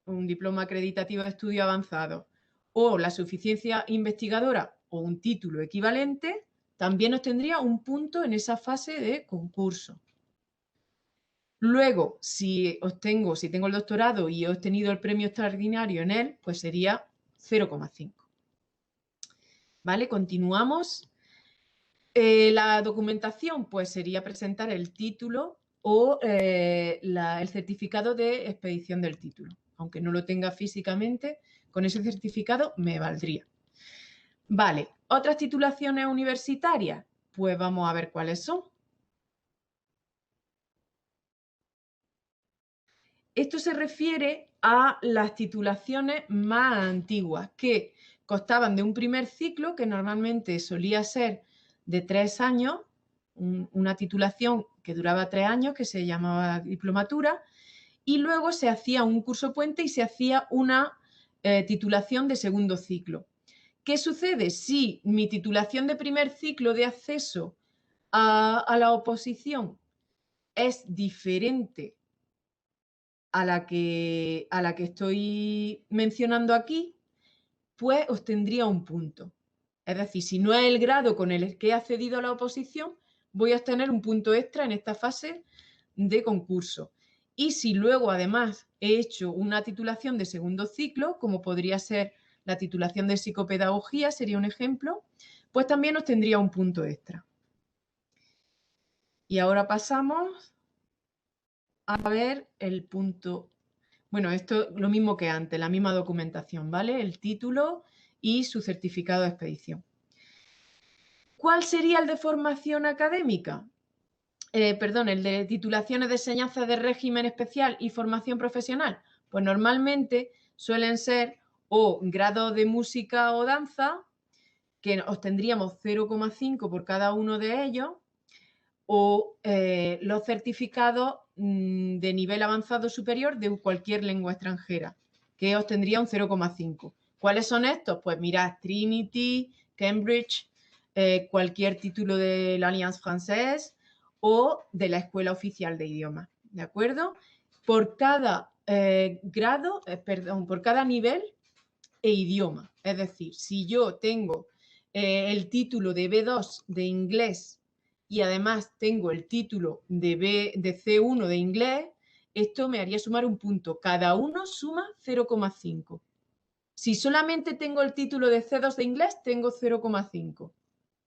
un diploma acreditativo de estudio avanzado, o la suficiencia investigadora o un título equivalente, también obtendría un punto en esa fase de concurso. Luego, si tengo el doctorado y he obtenido el premio extraordinario en él, pues sería 0,5. ¿Vale? Continuamos. La documentación, pues sería presentar el título o el certificado de expedición del título. Aunque no lo tenga físicamente, con ese certificado me valdría. Vale, ¿otras titulaciones universitarias? Pues vamos a ver cuáles son. Esto se refiere a las titulaciones más antiguas, que constaban de un primer ciclo, que normalmente solía ser de 3 años, una titulación que duraba 3 años, que se llamaba diplomatura, y luego se hacía un curso puente y se hacía una titulación de segundo ciclo. ¿Qué sucede? Si mi titulación de primer ciclo de acceso a la oposición es diferente a la que estoy mencionando aquí, pues obtendría un punto. Es decir, si no es el grado con el que he accedido a la oposición, voy a obtener un punto extra en esta fase de concurso. Y si luego además he hecho una titulación de segundo ciclo, como podría ser la titulación de psicopedagogía, sería un ejemplo, pues también obtendría un punto extra. Y ahora pasamos a ver el punto. Bueno, esto lo mismo que antes, la misma documentación, ¿vale? El título y su certificado de expedición. ¿Cuál sería el de formación académica? Perdón, el de titulaciones de enseñanza de régimen especial y formación profesional. Pues normalmente suelen ser o grados de música o danza, que obtendríamos 0,5 por cada uno de ellos, o los certificados de nivel avanzado superior de cualquier lengua extranjera, que obtendría un 0,5. ¿Cuáles son estos? Pues mirad, Trinity, Cambridge, cualquier título de la Alliance Française o de la Escuela Oficial de Idiomas, ¿de acuerdo? Por cada por cada nivel e idioma. Es decir, si yo tengo el título de B2 de inglés y además tengo el título de C1 de inglés, esto me haría sumar un punto. Cada uno suma 0,5. Si solamente tengo el título de C2 de inglés, tengo 0,5.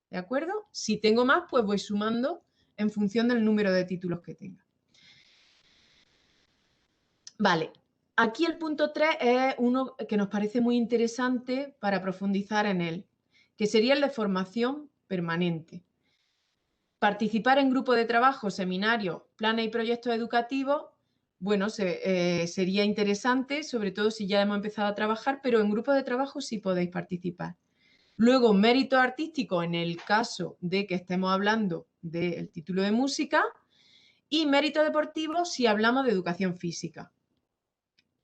¿De acuerdo? Si tengo más, pues voy sumando en función del número de títulos que tenga. Vale, aquí el punto 3 es uno que nos parece muy interesante para profundizar en él, que sería el de formación permanente. Participar en grupos de trabajo, seminarios, planes y proyectos educativos, bueno, sería interesante, sobre todo si ya hemos empezado a trabajar, pero en grupos de trabajo sí podéis participar. Luego, mérito artístico en el caso de que estemos hablando del título de música y mérito deportivo si hablamos de educación física.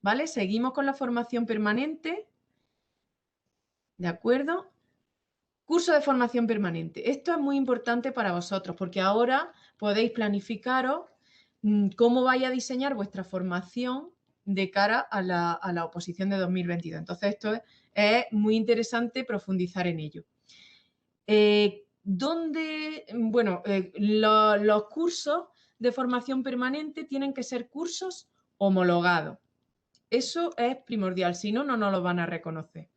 ¿Vale? Seguimos con la formación permanente. ¿De acuerdo? Curso de formación permanente. Esto es muy importante para vosotros porque ahora podéis planificaros cómo vais a diseñar vuestra formación de cara a la oposición de 2022. Entonces, esto es muy interesante profundizar en ello. Los cursos de formación permanente tienen que ser cursos homologados. Eso es primordial, si no, no nos lo van a reconocer.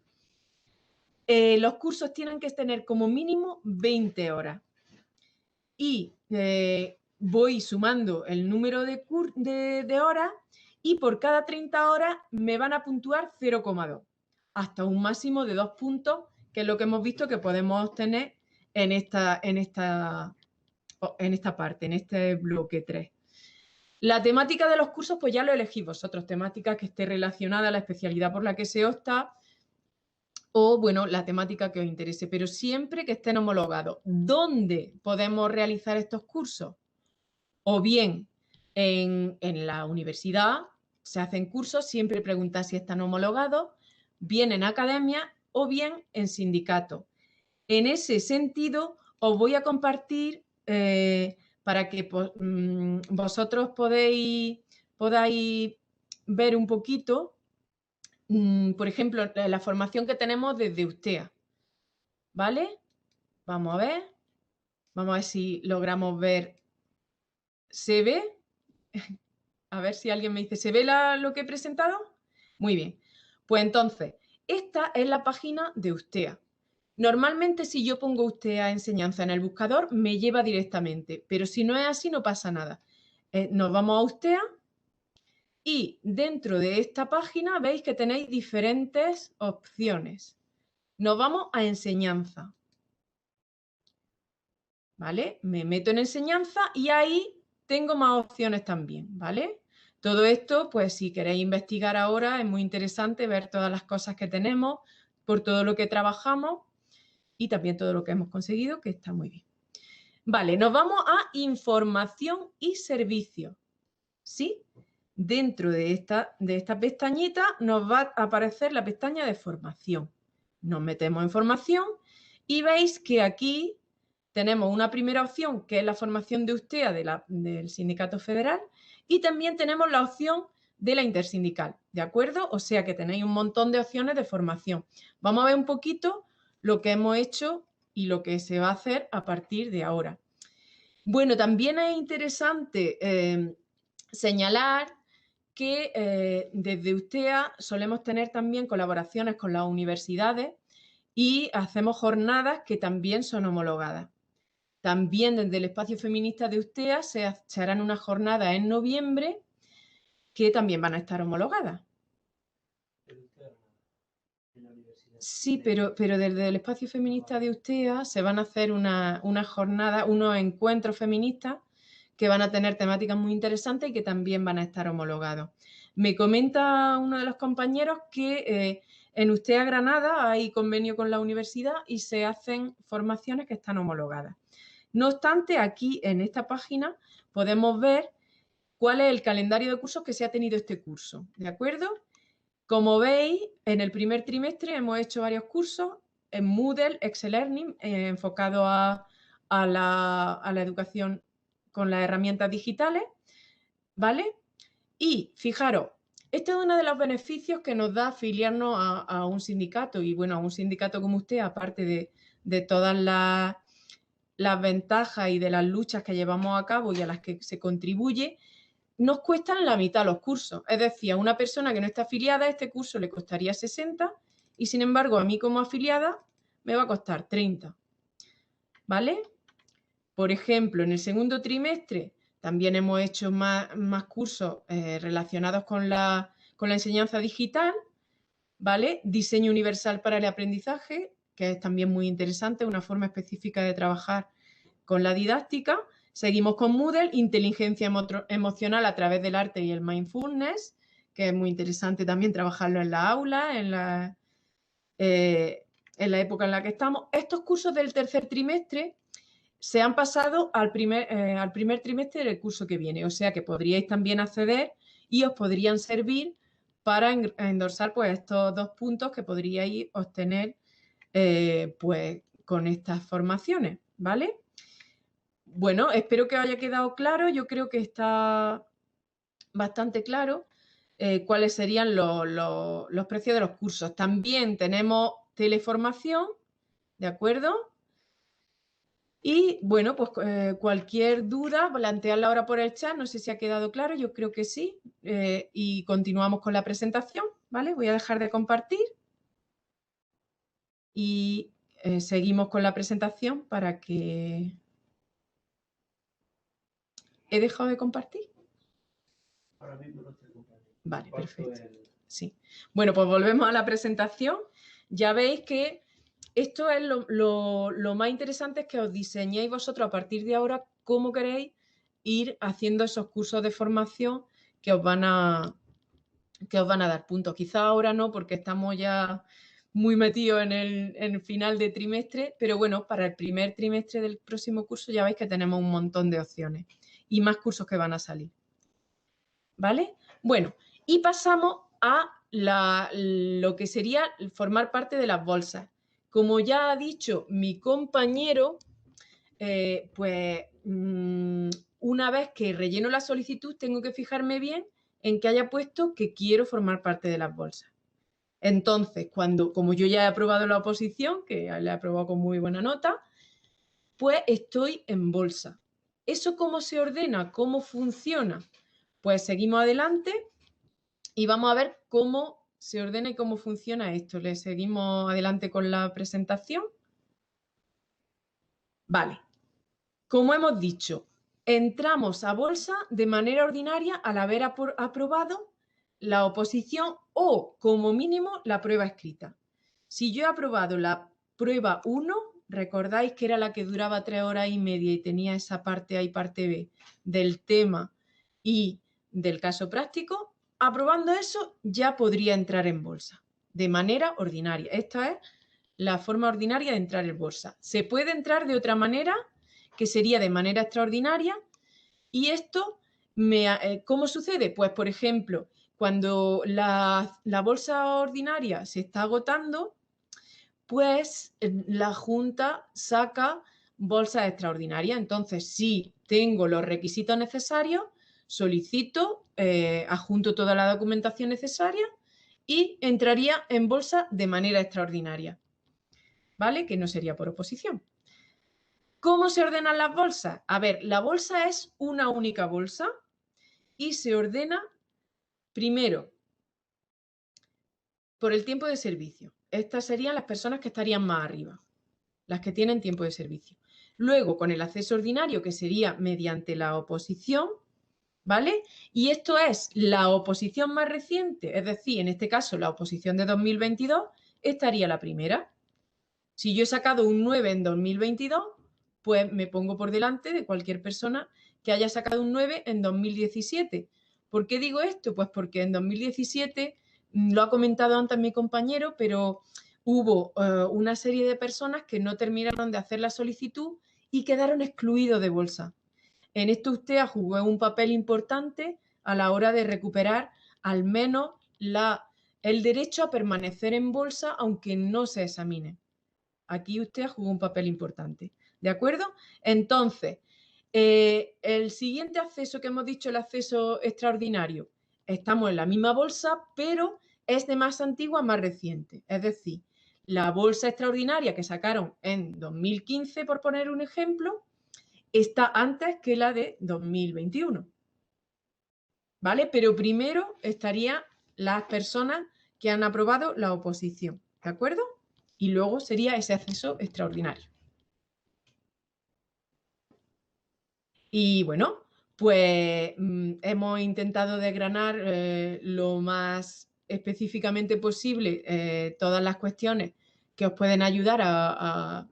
Los cursos tienen que tener como mínimo 20 horas. Y voy sumando el número de horas y por cada 30 horas me van a puntuar 0,2, hasta un máximo de 2 puntos, que es lo que hemos visto que podemos obtener en esta parte, en este bloque 3. La temática de los cursos, pues ya lo elegís vosotros, temática que esté relacionada a la especialidad por la que se opta o, bueno, la temática que os interese, pero siempre que estén homologados. ¿Dónde podemos realizar estos cursos? O bien en la universidad se hacen cursos, siempre preguntad si están homologados, bien en academia o bien en sindicato. En ese sentido, os voy a compartir para que vosotros podáis ver un poquito, por ejemplo, la formación que tenemos desde USTEA, ¿vale? Vamos a ver si logramos ver. ¿Se ve? A ver si alguien me dice, ¿se ve lo que he presentado? Muy bien. Pues entonces, esta es la página de USTEA. Normalmente, si yo pongo USTEA enseñanza en el buscador, me lleva directamente, pero si no es así, no pasa nada. Nos vamos a USTEA y dentro de esta página veis que tenéis diferentes opciones. Nos vamos a enseñanza. ¿Vale? Me meto en enseñanza y ahí tengo más opciones también, ¿vale? Todo esto, pues si queréis investigar ahora, es muy interesante ver todas las cosas que tenemos, por todo lo que trabajamos y también todo lo que hemos conseguido, que está muy bien. Vale, nos vamos a información y servicios, ¿sí? Dentro de esta pestañita nos va a aparecer la pestaña de formación. Nos metemos en formación y veis que aquí tenemos una primera opción, que es la formación de USTEA del Sindicato Federal, y también tenemos la opción de la intersindical, ¿de acuerdo? O sea que tenéis un montón de opciones de formación. Vamos a ver un poquito lo que hemos hecho y lo que se va a hacer a partir de ahora. Bueno, también es interesante señalar que desde USTEA solemos tener también colaboraciones con las universidades y hacemos jornadas que también son homologadas. También desde el espacio feminista de USTEA se harán unas jornadas en noviembre que también van a estar homologadas. Sí, pero desde el espacio feminista de USTEA se van a hacer una jornada, unos encuentros feministas que van a tener temáticas muy interesantes y que también van a estar homologados. Me comenta uno de los compañeros que en USTEA Granada hay convenio con la universidad y se hacen formaciones que están homologadas. No obstante, aquí en esta página podemos ver cuál es el calendario de cursos que se ha tenido este curso, ¿de acuerdo? Como veis, en el primer trimestre hemos hecho varios cursos en Moodle, Excel Learning, enfocado a la educación con las herramientas digitales, ¿vale? Y fijaros, este es uno de los beneficios que nos da afiliarnos a un sindicato y, bueno, a un sindicato como usted, aparte de todas las ventajas y de las luchas que llevamos a cabo y a las que se contribuye, nos cuestan la mitad los cursos. Es decir, a una persona que no está afiliada, este curso le costaría 60 y, sin embargo, a mí como afiliada me va a costar 30. ¿Vale? Por ejemplo, en el segundo trimestre también hemos hecho más cursos relacionados con la enseñanza digital, ¿vale? Diseño universal para el aprendizaje, que es también muy interesante, una forma específica de trabajar con la didáctica. Seguimos con Moodle, inteligencia emocional a través del arte y el mindfulness, que es muy interesante también trabajarlo en la aula, en la época en la que estamos. Estos cursos del tercer trimestre se han pasado al primer trimestre del curso que viene, o sea que podríais también acceder y os podrían servir para endorsar pues estos 2 puntos que podríais obtener pues con estas formaciones, ¿vale? Bueno, espero que os haya quedado claro. Yo creo que está bastante claro cuáles serían los precios de los cursos. También tenemos teleformación, ¿de acuerdo? Y bueno, pues cualquier duda, planteadla ahora por el chat. No sé si ha quedado claro, yo creo que sí. Y continuamos con la presentación, ¿vale? Voy a dejar de compartir y seguimos con la presentación para que... ¿He dejado de compartir? Ahora mismo no estoy compartiendo. Vale, perfecto. Sí. Bueno, pues volvemos a la presentación. Ya veis que esto es lo más interesante, es que os diseñéis vosotros a partir de ahora cómo queréis ir haciendo esos cursos de formación que os van a dar puntos. Quizá ahora no, porque estamos ya muy metidos en el final de trimestre, pero bueno, para el primer trimestre del próximo curso ya veis que tenemos un montón de opciones y más cursos que van a salir. ¿Vale? Bueno, y pasamos a lo que sería formar parte de las bolsas. Como ya ha dicho mi compañero, pues una vez que relleno la solicitud tengo que fijarme bien en que haya puesto que quiero formar parte de las bolsas. Entonces, como yo ya he aprobado la oposición, que la he aprobado con muy buena nota, pues estoy en bolsa. ¿Eso cómo se ordena? ¿Cómo funciona? Pues seguimos adelante y vamos a ver cómo se ordena y cómo funciona esto. Le seguimos adelante con la presentación. Vale. Como hemos dicho, entramos a bolsa de manera ordinaria al haber aprobado la oposición o, como mínimo, la prueba escrita. Si yo he aprobado la prueba 1, recordáis que era la que duraba 3 horas y media y tenía esa parte A y parte B del tema y del caso práctico, aprobando eso ya podría entrar en bolsa de manera ordinaria. Esta es la forma ordinaria de entrar en bolsa. Se puede entrar de otra manera, que sería de manera extraordinaria, y esto, ¿cómo sucede? Pues, por ejemplo, cuando la bolsa ordinaria se está agotando, pues la Junta saca bolsas extraordinarias. Entonces, si tengo los requisitos necesarios, solicito, adjunto toda la documentación necesaria y entraría en bolsa de manera extraordinaria, ¿vale? Que no sería por oposición. ¿Cómo se ordenan las bolsas? A ver, la bolsa es una única bolsa y se ordena primero por el tiempo de servicio. Estas serían las personas que estarían más arriba, las que tienen tiempo de servicio. Luego, con el acceso ordinario, que sería mediante la oposición, ¿vale? Y esto es la oposición más reciente, es decir, en este caso la oposición de 2022, estaría la primera. Si yo he sacado un 9 en 2022, pues me pongo por delante de cualquier persona que haya sacado un 9 en 2017. ¿Por qué digo esto? Pues porque en 2017, lo ha comentado antes mi compañero, pero hubo una serie de personas que no terminaron de hacer la solicitud y quedaron excluidos de bolsa. En esto usted jugó un papel importante a la hora de recuperar al menos el derecho a permanecer en bolsa aunque no se examine. Aquí usted jugó un papel importante. ¿De acuerdo? Entonces, el siguiente acceso que hemos dicho, el acceso extraordinario, estamos en la misma bolsa, pero es de más antigua a más reciente. Es decir, la bolsa extraordinaria que sacaron en 2015, por poner un ejemplo, está antes que la de 2021. ¿Vale? Pero primero estarían las personas que han aprobado la oposición. ¿De acuerdo? Y luego sería ese acceso extraordinario. Y bueno, pues hemos intentado desgranar lo más específicamente posible todas las cuestiones que os pueden ayudar a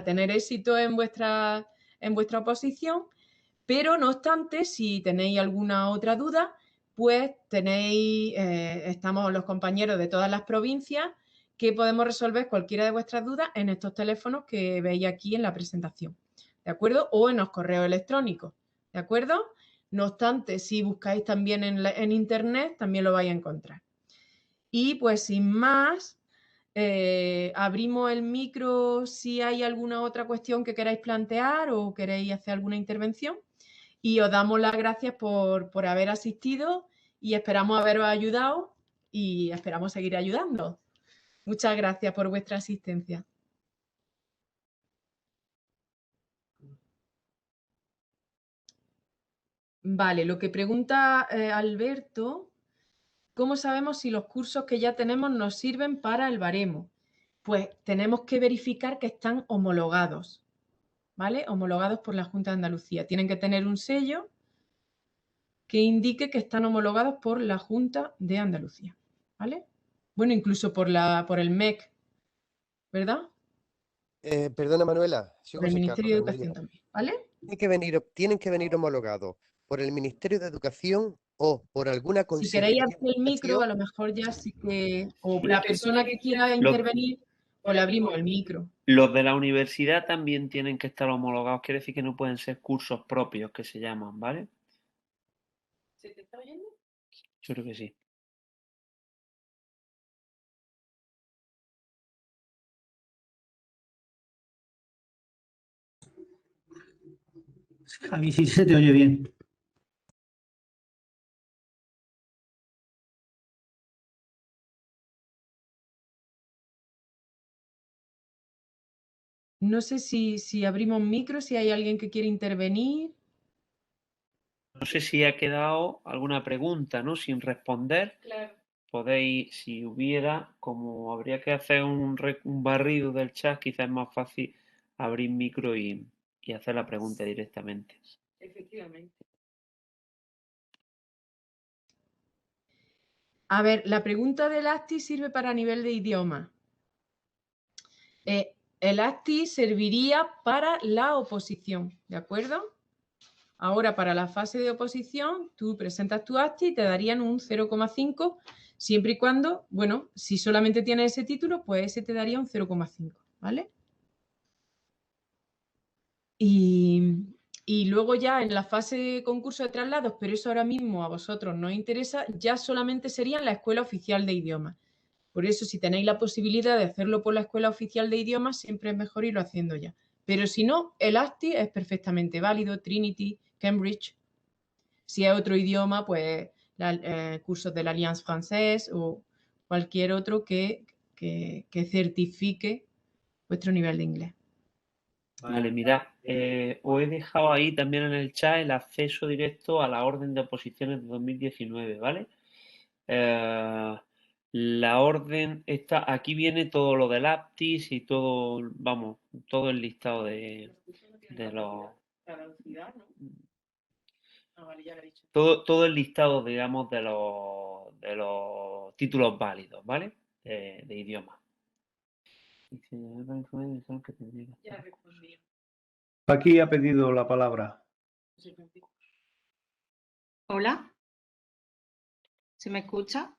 tener éxito en vuestra oposición, pero no obstante, si tenéis alguna otra duda, pues estamos los compañeros de todas las provincias que podemos resolver cualquiera de vuestras dudas en estos teléfonos que veis aquí en la presentación, ¿de acuerdo? O en los correos electrónicos, ¿de acuerdo? No obstante, si buscáis también en internet, también lo vais a encontrar. Y pues sin más, abrimos el micro si hay alguna otra cuestión que queráis plantear o queréis hacer alguna intervención. Y os damos las gracias por haber asistido y esperamos haberos ayudado y esperamos seguir ayudando. Muchas gracias por vuestra asistencia. Vale, lo que pregunta Alberto, ¿cómo sabemos si los cursos que ya tenemos nos sirven para el baremo? Pues tenemos que verificar que están homologados, ¿vale? Homologados por la Junta de Andalucía. Tienen que tener un sello que indique que están homologados por la Junta de Andalucía, ¿vale? Bueno, incluso por el MEC, ¿verdad? Perdona, Manuela, Por el José Ministerio de Carlos. Educación también, ¿vale? Tienen que venir homologados por el Ministerio de Educación o por alguna Si queréis consejería abrir el de micro, a Educación. lo mejor ya sí que, o Sí. la persona que quiera Los, intervenir, pues le abrimos el micro. los de la universidad también tienen que estar homologados, quiere decir que no pueden ser cursos propios que se llaman, ¿vale? ¿Se te está oyendo? Yo creo que sí. Javi, sí se te oye bien. No sé si abrimos micro, si hay alguien que quiere intervenir. No sé si ha quedado alguna pregunta, ¿no? Sin responder. Claro. Podéis, si hubiera, como habría que hacer un barrido del chat, quizás es más fácil abrir micro y hacer la pregunta directamente. Efectivamente. A ver, la pregunta del ASTI sirve para nivel de idioma. El ASTI serviría para la oposición, ¿de acuerdo? Ahora, para la fase de oposición, tú presentas tu ASTI y te darían un 0,5, siempre y cuando, bueno, si solamente tienes ese título, pues ese te daría un 0,5, ¿vale? Y luego ya en la fase de concurso de traslados, pero eso ahora mismo a vosotros no os interesa, ya solamente sería en la Escuela Oficial de Idiomas. Por eso, si tenéis la posibilidad de hacerlo por la Escuela Oficial de Idiomas, siempre es mejor irlo haciendo ya. Pero si no, el ASTI es perfectamente válido, Trinity, Cambridge. Si es otro idioma, pues cursos de la Alliance Française o cualquier otro que certifique vuestro nivel de inglés. Vale, mirad, os he dejado ahí también en el chat el acceso directo a la orden de oposiciones de 2019, ¿vale? La orden está, aquí viene todo lo del APTIS y todo, vamos, todo el listado de los... Todo el listado, digamos, de los títulos válidos, ¿vale? De idioma. Paqui ha pedido la palabra. Hola, ¿se me escucha?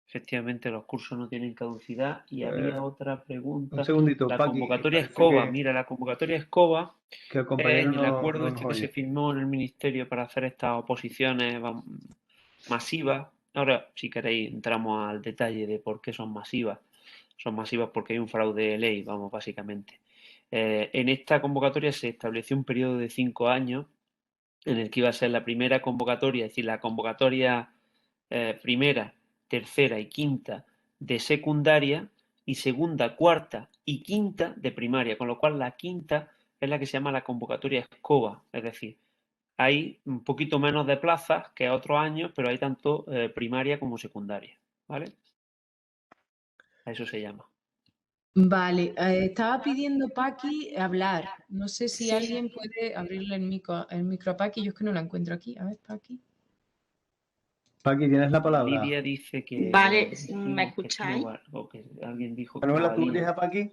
Efectivamente, los cursos no tienen caducidad y había otra pregunta. Un segundito, La Paqui, convocatoria parece Escoba, mira, la convocatoria Escoba que el es compañero el acuerdo no nos este que se oye. firmó en el Ministerio para hacer estas oposiciones masivas. Ahora, si queréis, entramos al detalle de por qué son masivas. Son masivas porque hay un fraude de ley, vamos, básicamente. En esta convocatoria se estableció un periodo de 5 años en el que iba a ser la primera convocatoria, es decir, la convocatoria primera, tercera y quinta de secundaria y segunda, cuarta y quinta de primaria, con lo cual la quinta es la que se llama la convocatoria Escoba, es decir, hay un poquito menos de plazas que otros años, pero hay tanto primaria como secundaria, ¿vale? A eso se llama. Vale, estaba pidiendo Paqui hablar. No sé si Sí. alguien puede abrirle el micro a Paqui. Yo es que no la encuentro aquí. A ver, Paqui. Paqui, tienes la palabra. Lidia dice que... Vale, dijimos ¿me que escucháis? que alguien dijo que Manuela, no ¿tú valía. oyes a Paqui?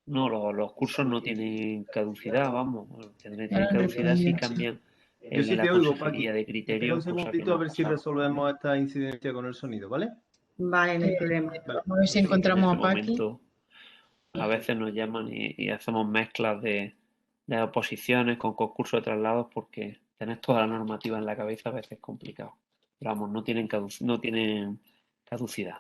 No, los cursos no tienen caducidad, vamos. Tienen Ahora han caducidad si respondido, sí. cambian Yo sí en la te oigo, Paqui. consejería de Espera criterios, un cosa que segundito no a ha ver si pasado. resolvemos esta incidencia con el sonido, ¿vale? Vale, no hay problema. Vale. Vamos a ver si Sí, que en encontramos ese a Paqui. momento a veces nos llaman y hacemos mezclas de oposiciones con concursos de traslados porque tener toda la normativa en la cabeza a veces es complicado. Pero vamos, no tienen caducidad.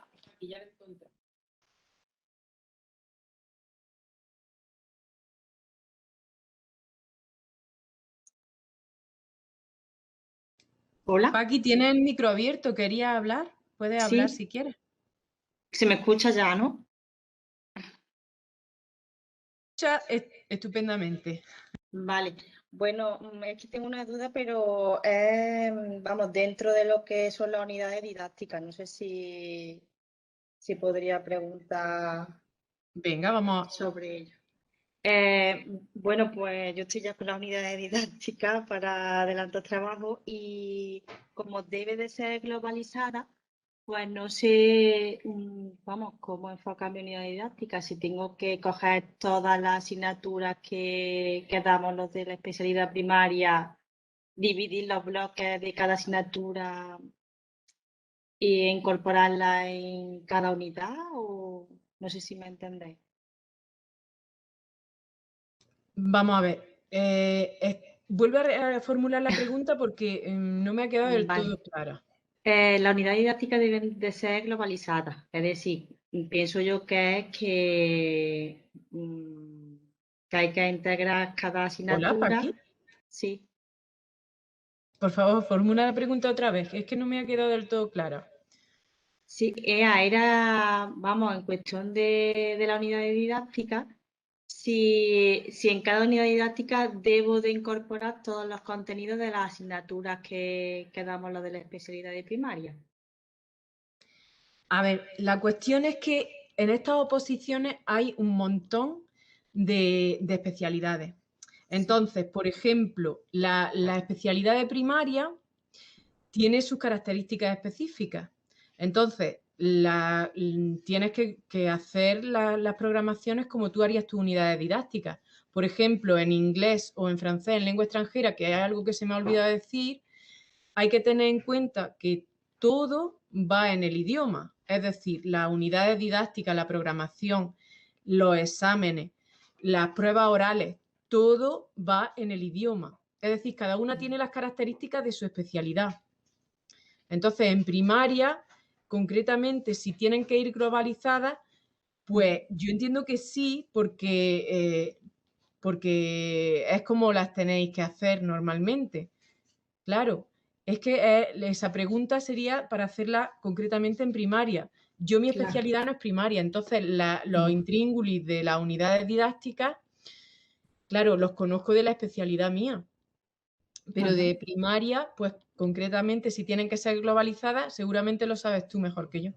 Hola, Paqui, tienes el micro abierto. ¿Quería hablar? Puedes hablar sí, si quieres. se me escucha ya, ¿no? Escucha estupendamente. Vale, bueno, es que tengo una duda, pero vamos, dentro de lo que son las unidades didácticas, no sé si podría preguntar Venga, vamos. sobre ello. Bueno, pues yo estoy ya con las unidades didácticas para adelantar trabajo y como debe de ser globalizada, pues no sé, vamos, cómo enfocar mi unidad didáctica, si tengo que coger todas las asignaturas que damos los de la especialidad primaria, dividir los bloques de cada asignatura e incorporarla en cada unidad o no sé si me entendéis. Vamos a ver. Vuelve a formular la pregunta porque no me ha quedado del Vale. todo clara. Las unidades didácticas deben de ser globalizadas, es decir, pienso yo que es que hay que integrar cada Hola, asignatura. Paqui. Sí, Por favor, formula la pregunta otra vez, es que no me ha quedado del todo clara. Sí, era, vamos, en cuestión de la unidad didáctica, si en cada unidad didáctica debo de incorporar todos los contenidos de las asignaturas que damos los de la especialidad de primaria. A ver, la cuestión es que en estas oposiciones hay un montón de especialidades. Entonces, por ejemplo, la especialidad de primaria tiene sus características específicas. Entonces, tienes que hacer las programaciones como tú harías tus unidades didácticas. Por ejemplo, en inglés o en francés, en lengua extranjera, que es algo que se me ha olvidado decir, hay que tener en cuenta que todo va en el idioma. Es decir, las unidades didácticas, la programación, los exámenes, las pruebas orales, todo va en el idioma. Es decir, cada una tiene las características de su especialidad. Entonces, en primaria, concretamente, si tienen que ir globalizadas, pues yo entiendo que sí, porque es como las tenéis que hacer normalmente. Claro, es que esa pregunta sería para hacerla concretamente en primaria. Yo mi Claro. especialidad no es primaria, entonces los intríngulis de las unidades didácticas, claro, los conozco de la especialidad mía. Pero Ajá. de primaria, pues concretamente, si tienen que ser globalizadas, seguramente lo sabes tú mejor que yo.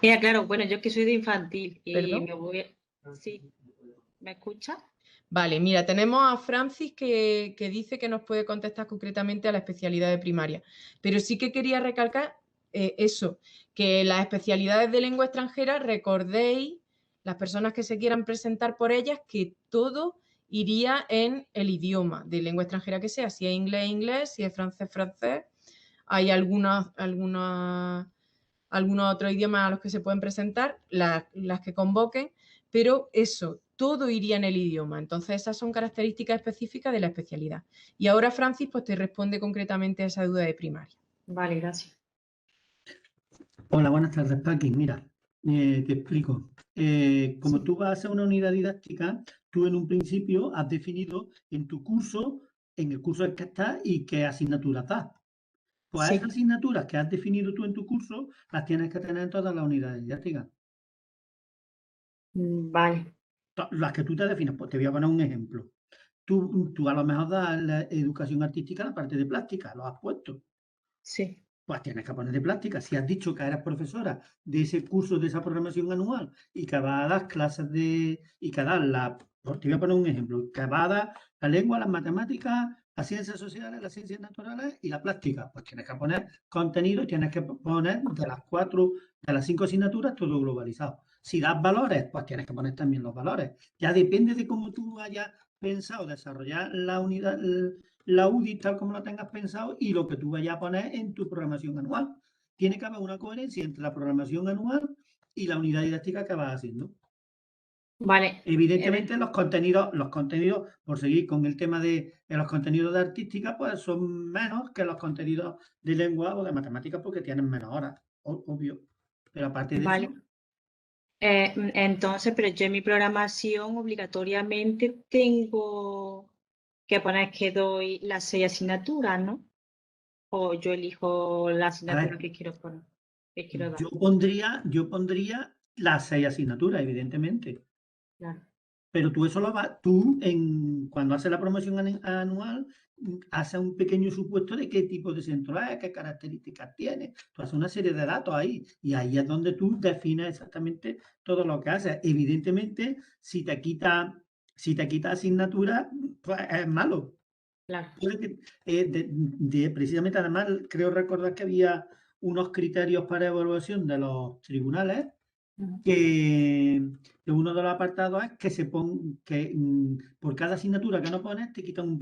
Claro, bueno, yo que soy de infantil y ¿Perdón? me voy... Sí, ¿me escucha? Vale, mira, tenemos a Francis que dice que nos puede contestar concretamente a la especialidad de primaria. Pero sí que quería recalcar eso, que las especialidades de lengua extranjera, recordéis, las personas que se quieran presentar por ellas, que todo iría en el idioma de lengua extranjera que sea, si es inglés, inglés, si es francés, francés. Hay algunos otros idiomas a los que se pueden presentar, las que convoquen, pero eso, todo iría en el idioma. Entonces, esas son características específicas de la especialidad. Y ahora Francis pues te responde concretamente a esa duda de primaria. Vale, gracias. Hola, buenas tardes, Paqui. Mira, te explico. Como tú vas a hacer una unidad didáctica, tú en un principio has definido en tu curso, en el curso en el que estás y qué asignaturas das. Pues Sí. esas asignaturas que has definido tú en tu curso, las tienes que tener en todas las unidades didácticas. Vale. Las que tú te definas, pues te voy a poner un ejemplo. Tú a lo mejor das la educación artística, la parte de plástica, lo has puesto. Sí. Pues tienes que poner de plástica. Si has dicho que eres profesora de ese curso, de esa programación anual, y que vas a dar clases y que das pues te voy a poner un ejemplo, que vas a dar la lengua, las matemáticas, las ciencias sociales, las ciencias naturales y la plástica, pues tienes que poner contenido y tienes que poner de las 5 asignaturas, todo globalizado. Si das valores, pues tienes que poner también los valores. Ya depende de cómo tú hayas pensado desarrollar la unidad, la UDI tal como lo tengas pensado y lo que tú vayas a poner en tu programación anual. Tiene que haber una coherencia entre la programación anual y la unidad didáctica que vas haciendo. Vale. Evidentemente los contenidos, por seguir con el tema de los contenidos de artística, pues son menos que los contenidos de lengua o de matemáticas porque tienen menos horas, obvio. Pero aparte de Vale. eso, Entonces, pero yo en mi programación obligatoriamente tengo que poner que doy las 6 asignaturas, ¿no? O yo elijo la asignatura que quiero poner, que quiero dar. yo pondría las 6 asignaturas, evidentemente. Claro. Pero tú eso cuando haces la promoción anual, haces un pequeño supuesto de qué tipo de centro es, qué características tiene. Tú haces una serie de datos ahí y ahí es donde tú defines exactamente todo lo que haces. Evidentemente, si te quita asignatura, pues es malo. Claro. Precisamente, además, creo recordar que había unos criterios para evaluación de los tribunales que uno de los apartados es que por cada asignatura que no pones te quitan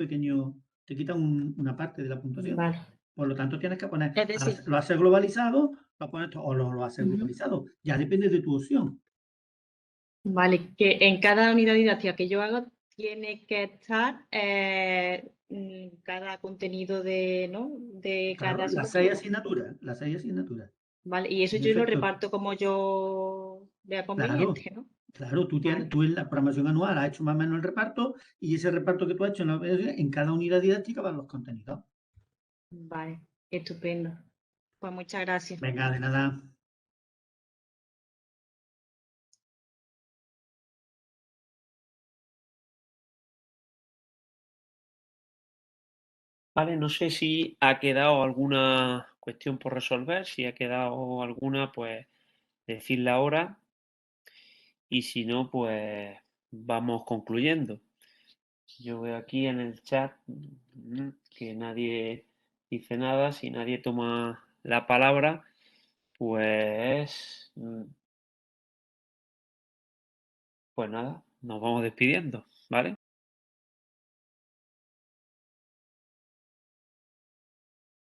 una parte de la puntuación. Vale. Por lo tanto, tienes que poner, Es decir, lo haces globalizado, lo pones o lo haces globalizado. Ya depende de tu opción. vale, que en cada unidad didáctica que yo haga tiene que estar cada contenido de Claro, cada las 6 asignatura. asignaturas. Vale, y eso En yo lo efecto. reparto como yo vea conveniente, ¿no? Claro, Vale. tú en la programación anual has hecho más o menos el reparto y ese reparto que tú has hecho en cada unidad didáctica van los contenidos. Vale, estupendo. Pues muchas gracias. Venga, de nada. Vale, no sé si ha quedado alguna cuestión por resolver. Si ha quedado alguna, pues decirla ahora. Y si no, pues vamos concluyendo. Yo veo aquí en el chat que nadie dice nada. Si nadie toma la palabra, pues nada, nos vamos despidiendo, ¿vale?